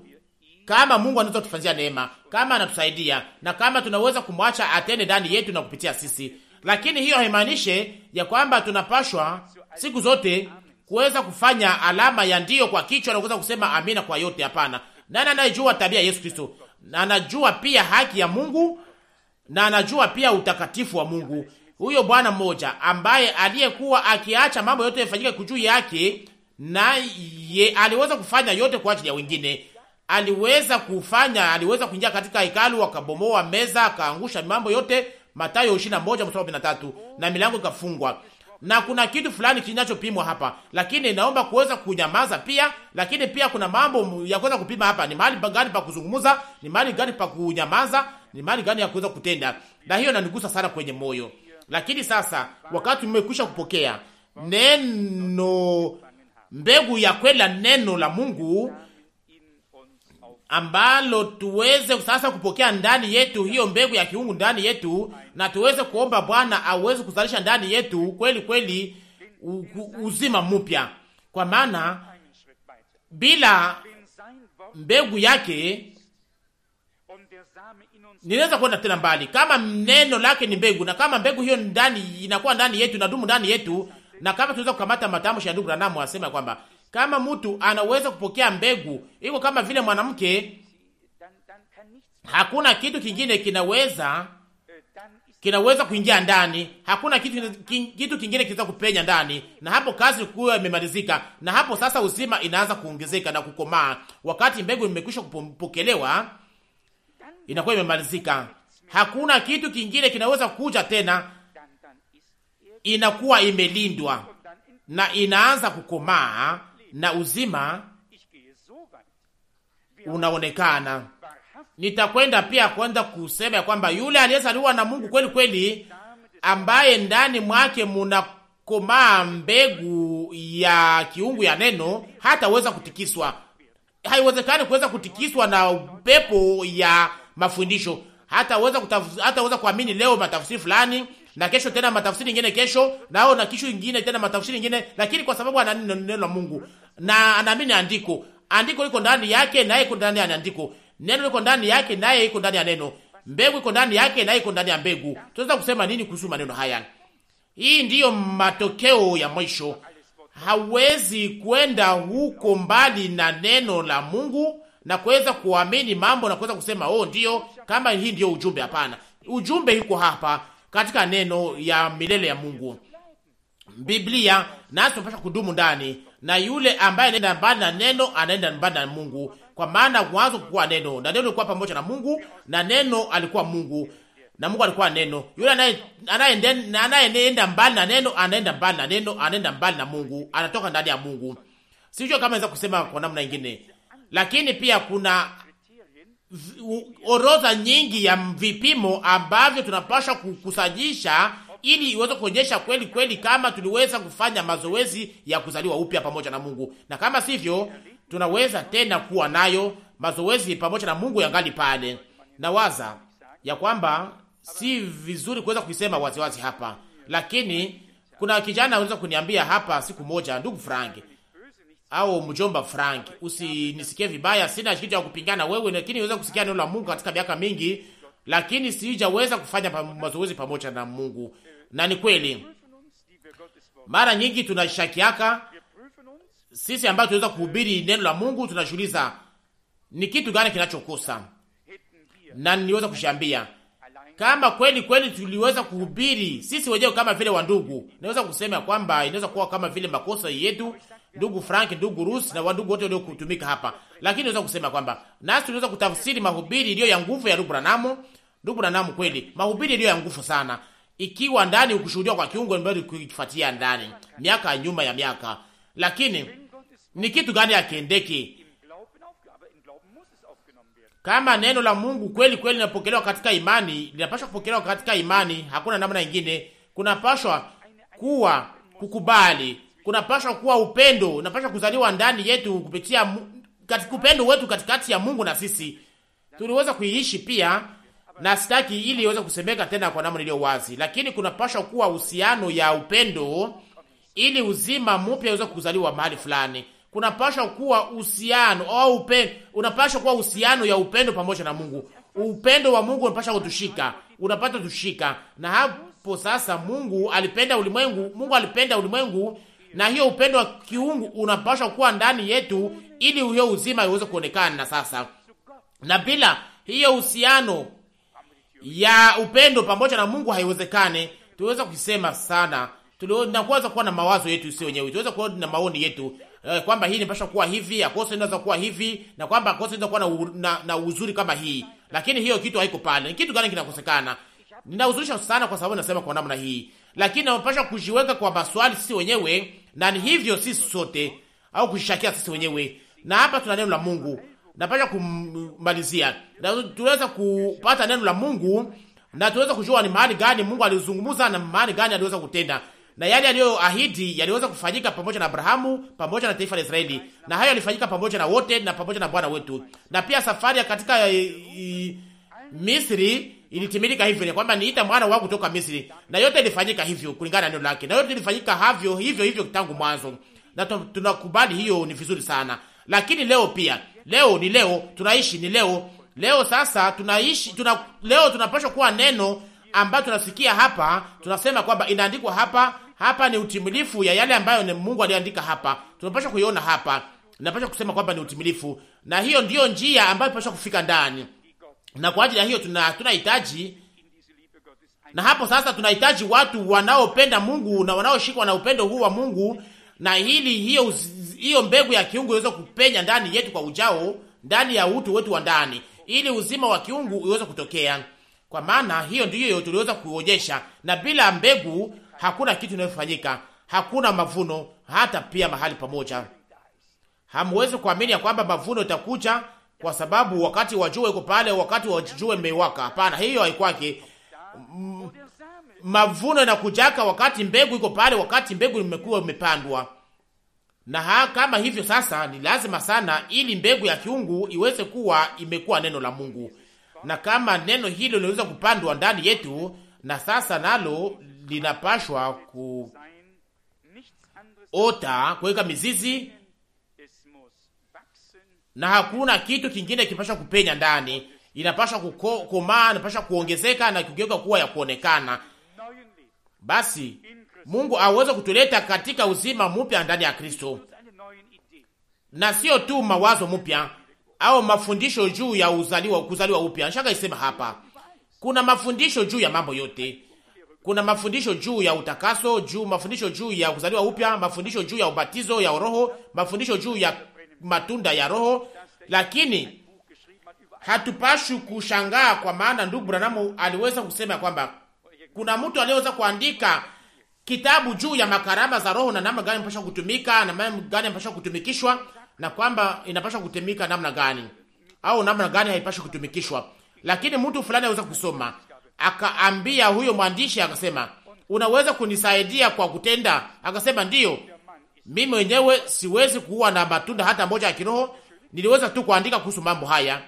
kama Mungu anaweza kutufanyia neema, kama anatusaidia, na kama tunaweza kumwacha atende ndani yetu na kupitia sisi. Lakini hiyo haimaanishe ya kwamba tunapashwa siku zote kuweza kufanya alama ya ndio kwa kichwa na kuweza kusema amina kwa yote. Hapana. Nani anayejua tabia ya Yesu Kristo? Na anajua pia haki ya Mungu, na anajua pia utakatifu wa Mungu. Huyo Bwana mmoja ambaye aliyekuwa akiacha mambo yote yafanyike kujuu yake, na aliweza kufanya yote kwa ajili ya wengine. Aliweza kuingia katika hekalu, akabomoa meza, akaangusha mambo yote, Mathayo 21:13, na milango ikafungwa. Na kuna kitu fulani kinachopimwa hapa, lakini naomba kuweza kunyamaza pia. Lakini pia kuna mambo ya kuweza kupima hapa. Ni mahali gani pa kuzungumza, ni mahali gani pa kunyamaza, ni mahali gani ya kuweza kutenda. Na hiyo inanigusa sana kwenye moyo. Lakini sasa wakati mmekwisha kupokea neno, mbegu ya kweli, neno la Mungu ambalo tuweze sasa kupokea ndani yetu hiyo mbegu ya kiungu ndani yetu, na tuweze kuomba Bwana aweze kuzalisha ndani yetu kweli kweli uzima mpya. Kwa maana bila mbegu yake ninaweza kwenda tena mbali. Kama neno lake ni mbegu, na kama mbegu hiyo ndani inakuwa ndani yetu, inadumu ndani yetu, na kama tunaweza kukamata matamshi ya ndugu Branham asema kwamba kama mtu anaweza kupokea mbegu, iko kama vile mwanamke, hakuna kitu kingine kinaweza kuingia ndani, hakuna kitu kingine kinaweza kupenya ndani, na hapo kazi kuwa imemalizika. Na hapo sasa uzima inaanza kuongezeka na kukomaa. Wakati mbegu imekwisha kupokelewa, inakuwa imemalizika, hakuna kitu kingine kinaweza kuja tena, inakuwa imelindwa na inaanza kukomaa, na uzima unaonekana. Nitakwenda pia kusema ya kwamba yule aliyezaliwa na Mungu kweli kweli, ambaye ndani mwake munakomaa mbegu ya kiungu ya neno, hataweza kutikiswa. Haiwezekani kuweza kutikiswa na upepo ya mafundisho. Hataweza kuamini leo matafsiri fulani, na kesho tena matafsiri nyingine kesho, nao na kesho nyingine tena matafsiri nyingine, lakini kwa sababu ana neno la Mungu na anaamini andiko liko ndani yake, naye iko ndani ya andiko. Neno liko ndani yake, naye iko ndani ya neno. Mbegu iko ndani yake, naye iko ndani ya mbegu. Tunaweza kusema nini kuhusu maneno haya? Hii ndiyo matokeo ya mwisho. Hawezi kwenda huko mbali na neno la Mungu na kuweza kuamini mambo na kuweza kusema oh, ndiyo kama hii ndiyo ujumbe. Hapana, ujumbe yuko hapa katika neno ya milele ya Mungu, Biblia, nasi tunapaswa kudumu ndani, na yule ambaye anaenda mbali na neno anaenda mbali na Mungu, kwa maana mwanzo kulikuwa neno, na neno lilikuwa pamoja na Mungu, na neno alikuwa Mungu, na Mungu alikuwa neno. Yule anayeenda mbali na neno anaenda mbali na neno, anaenda mbali na Mungu, anatoka ndani ya Mungu. Sijui kama naweza kusema kwa namna nyingine, lakini pia kuna orodha nyingi ya vipimo ambavyo tunapaswa kukusanyisha ili iweze kuonyesha kweli kweli kama tuliweza kufanya mazoezi ya kuzaliwa upya pamoja na Mungu, na kama sivyo tunaweza tena kuwa nayo mazoezi pamoja na Mungu yangali pale. Na waza ya kwamba si vizuri kuweza kuisema waziwazi hapa, lakini kuna kijana anaweza kuniambia hapa siku moja, ndugu Frank au mjomba Frank, usinisikie vibaya, sina kitu cha kupingana wewe, lakini niweza kusikia neno la Mungu katika miaka mingi, lakini sijaweza kufanya mazoezi pamoja na Mungu. Na ni kweli mara nyingi tunashakiaka sisi ambao tunaweza kuhubiri neno la Mungu, tunajiuliza ni kitu gani kinachokosa. Na niweza kushambia kama kweli kweli tuliweza kuhubiri sisi wenyewe kama vile wa ndugu, naweza kusema kwamba inaweza kuwa kama vile makosa yetu, ndugu Frank, ndugu Rus na wandugu wote walio kutumika hapa, lakini naweza kusema kwamba nasi tunaweza kutafsiri mahubiri iliyo ya nguvu ya ndugu Branham. Kweli mahubiri iliyo ya nguvu sana, ikiwa ndani ukushuhudia kwa kiungo ambacho kuifuatia ndani miaka nyuma ya miaka. Lakini ni kitu gani akiendeke kama neno la Mungu kweli kweli linapokelewa katika imani, linapaswa kupokelewa katika imani, hakuna namna nyingine. Kunapaswa kuwa kukubali, kunapaswa kuwa upendo, unapaswa kuzaliwa ndani yetu kupitia katika upendo wetu katikati ya Mungu na sisi. Tuliweza kuiishi pia, na sitaki ili iweze kusemeka tena kwa namna iliyo wazi, lakini kunapaswa kuwa uhusiano ya upendo ili uzima mpya uweze kuzaliwa mahali fulani. Kunapaswa kuwa uhusiano au upendo, unapaswa kuwa uhusiano ya upendo pamoja na Mungu. Upendo wa Mungu unapaswa kutushika, unapata tushika. Na hapo sasa Mungu alipenda ulimwengu, na hiyo upendo wa kiungu unapaswa kuwa ndani yetu ili hiyo uzima iweze kuonekana sasa. Na bila hiyo uhusiano ya upendo pamoja na Mungu haiwezekane. Tuweza kusema sana, tunaweza kuwa na mawazo yetu sio wenyewe, tuweza kuwa na maoni yetu kwamba hii inapaswa kuwa hivi, akosa inaweza kuwa hivi, na kwamba akosa inaweza kuwa na uzuri kama hii, lakini hiyo kitu haiko pale. Kitu gani kinakosekana? Ninahuzunisha sana kwa sababu nasema kwa namna hii, lakini tunapaswa kujiweka kwa maswali sisi wenyewe, na ni hivyo sisi sote, au kushakia sisi wenyewe. Na hapa tuna neno la Mungu, napaswa kumalizia, na tuweza kupata neno la Mungu, na tuweza kujua ni mahali gani Mungu alizungumza na mahali gani aliweza kutenda, na yale aliyoahidi yaliweza kufanyika pamoja na Abrahamu, pamoja na taifa la Israeli, na hayo yalifanyika pamoja na wote na pamoja na Bwana wetu. Na pia safari katika Misri ilitimilika hivyo, ni kwamba niita mwana wangu kutoka Misri, na yote ilifanyika hivyo kulingana na neno lake, na yote ilifanyika hivyo tangu mwanzo, na tunakubali hiyo, ni vizuri sana. Lakini leo pia, tunaishi ni leo sasa tunaishi, leo tunapaswa kuwa neno ambayo tunasikia hapa, tunasema kwamba inaandikwa hapa ni utimilifu ya yale ambayo Mungu aliandika hapa. Tunapaswa kuiona hapa, tunapaswa kusema kwamba ni utimilifu, na hiyo ndiyo njia ambayo tunapaswa kufika ndani. Na kwa ajili ya hiyo tunahitaji, na hapo sasa tunahitaji watu wanaopenda Mungu na wanaoshikwa na upendo huu wa Mungu, na hiyo mbegu ya kiungu iweze kupenya ndani yetu kwa ujao, ndani ya utu wetu wa ndani, ili uzima wa kiungu iweze kutokea. Kwa maana hiyo ndiyo tuliweza kuonyesha, na bila mbegu hakuna kitu kinachofanyika, hakuna mavuno hata pia mahali pamoja. Hamwezi kuamini ya kwamba mavuno itakuja kwa sababu wakati wa jua iko pale, wakati wa jua imewaka. Hapana, hiyo haikwake. Mavuno yanakujaka wakati mbegu iko pale, wakati mbegu imekuwa imepandwa. Na kama hivyo sasa ni lazima sana ili mbegu ya kiungu iweze kuwa imekuwa neno la Mungu. Na kama neno hilo linaweza kupandwa ndani yetu, na sasa nalo linapashwa kuota, kuweka mizizi, na hakuna kitu kingine kipashwa kupenya ndani. Inapashwa kukomaa, inapashwa kuongezeka na kugeuka kuwa ya kuonekana. Basi Mungu aweze kutuleta katika uzima mpya ndani ya Kristo, na sio tu mawazo mpya au mafundisho juu ya kuzaliwa upya. Nashaka isema hapa kuna mafundisho juu ya mambo yote. Kuna mafundisho juu ya utakaso, mafundisho juu ya kuzaliwa upya, mafundisho juu ya ubatizo ya Roho, mafundisho juu ya matunda ya Roho. Lakini hatupashi kushangaa, kwa maana ndugu Branham aliweza kusema kwamba kuna mtu aliyeweza kuandika kitabu juu ya makarama za Roho na namna gani inapaswa kutumika na namna gani inapaswa kutumikishwa, na kwamba inapaswa kutumika namna gani au namna gani haipaswi kutumikishwa. Lakini mtu fulani anaweza kusoma akaambia huyo mwandishi, akasema, unaweza kunisaidia kwa kutenda? Akasema, ndiyo, mimi mwenyewe siwezi kuwa na matunda hata moja ya kiroho, niliweza tu kuandika kuhusu mambo haya.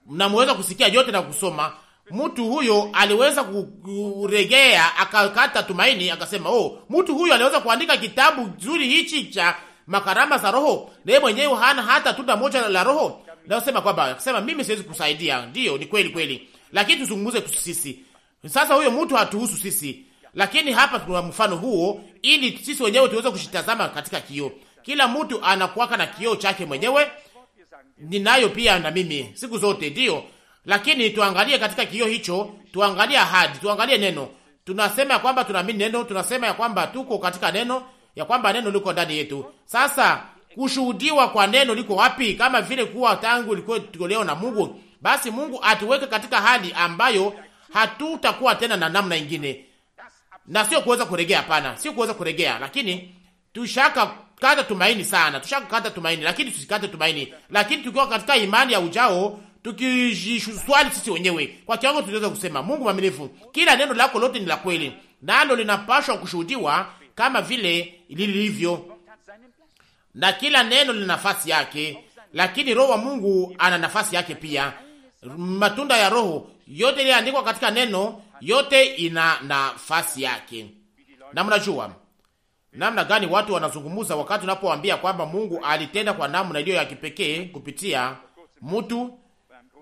Mnamweza kusikia yote na kusoma. Mtu huyo aliweza kuregea, akakata tumaini, akasema, mtu huyo aliweza kuandika kitabu nzuri hichi cha makarama za Roho, na yeye mwenyewe hana hata tunda moja la Roho. Na kusema kwamba akasema, mimi siwezi kusaidia. Ndiyo, ni kweli kweli, lakini tuzungumze kuhusu sisi. Sasa huyo mtu hatuhusu sisi, lakini hapa tuna mfano huo ili sisi wenyewe tuweze kushitazama katika kioo. Kila mtu anakuwaka na kioo chake mwenyewe, ninayo pia na mimi siku zote, ndiyo. Lakini tuangalie katika kioo hicho, tuangalie ahadi, tuangalie neno. Tunasema ya kwamba tunaamini neno, tunasema ya kwamba tuko katika neno, ya kwamba neno liko ndani yetu. Sasa kushuhudiwa kwa neno liko wapi? Kama vile kuwa tangu liko leo na Mungu, basi Mungu atuweke katika hali ambayo hatutakuwa tena na namna nyingine, na sio kuweza kuregea. Hapana, sio kuweza kuregea, lakini tushaka kata tumaini sana, tushaka kata tumaini, lakini tusikate tumaini. Lakini tukiwa katika imani ya ujao, tukijiswali sisi wenyewe kwa kiwango tunaweza kusema, Mungu mwaminifu, kila neno lako lote ni la kweli, nalo linapaswa kushuhudiwa kama vile lilivyo, na kila neno lina nafasi yake. Lakini Roho wa Mungu ana nafasi yake pia. Matunda ya Roho yote yaliandikwa katika neno, yote ina nafasi yake. Na mnajua namna gani watu wanazungumza wakati unapowaambia kwamba Mungu alitenda kwa namna iliyo ya kipekee kupitia mtu.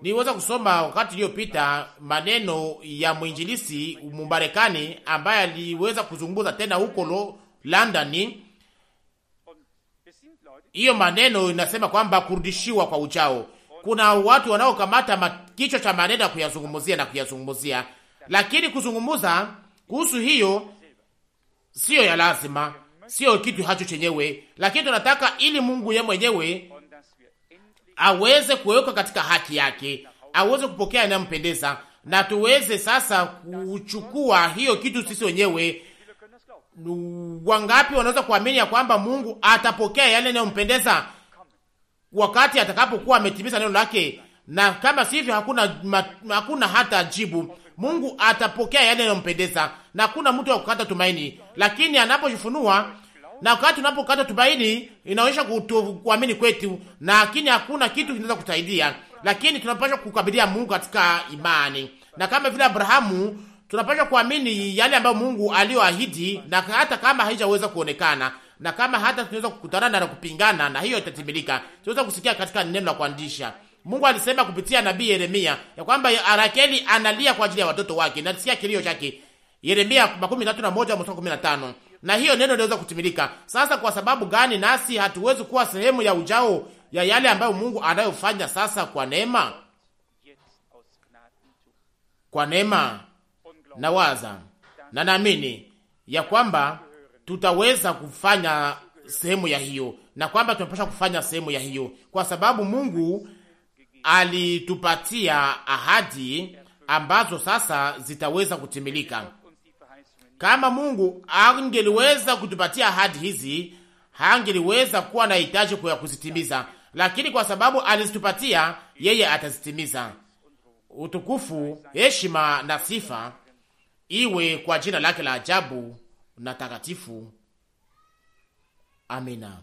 Niweza kusoma wakati iliyopita maneno ya mwinjilisi Mmarekani ambaye aliweza kuzungumza tena huko London. Hiyo maneno inasema kwamba kurudishiwa kwa ujao. Kuna watu wanaokamata kichwa cha maneno ya kuyazungumzia, lakini kuzungumza kuhusu hiyo sio ya lazima, sio kitu hacho chenyewe. Lakini tunataka ili Mungu yeye mwenyewe aweze kuweka katika haki yake, aweze kupokea yanayompendeza, na tuweze sasa kuchukua hiyo kitu sisi wenyewe. Wangapi wanaweza kuamini ya kwamba Mungu atapokea yale yanayompendeza wakati atakapokuwa ametimiza neno lake? Na kama sivyo, hakuna hata jibu. Mungu atapokea yale yanayompendeza, na hakuna mtu wa kukata tumaini. Lakini anapojifunua, na wakati tunapokata tumaini, inaonyesha kuamini kwetu, lakini hakuna kitu kinaweza kusaidia. Lakini tunapaswa kukabilia Mungu katika imani, na kama vile Abrahamu tunapaswa kuamini yale ambayo Mungu aliyoahidi, na hata kama haijaweza kuonekana, na kama hata tunaweza kukutana na kupingana, na hiyo itatimilika. Tunaweza kusikia katika neno la kuandisha, Mungu alisema kupitia nabii Yeremia ya kwamba Rakeli analia kwa ajili ya watoto wake, na nasikia kilio chake. Yeremia 31:15. Na hiyo neno linaweza kutimilika. Sasa kwa sababu gani nasi hatuwezi kuwa sehemu ya ujao ya yale ambayo Mungu anayofanya sasa kwa neema? Kwa neema na waza na naamini ya kwamba tutaweza kufanya sehemu ya hiyo, na kwamba tunapaswa kufanya sehemu ya hiyo, kwa sababu Mungu alitupatia ahadi ambazo sasa zitaweza kutimilika. Kama Mungu angeliweza kutupatia ahadi hizi, hangeliweza kuwa na hitaji kwa kuzitimiza, lakini kwa sababu alizitupatia, yeye atazitimiza. Utukufu, heshima na sifa iwe kwa jina lake la ajabu na takatifu. Amina.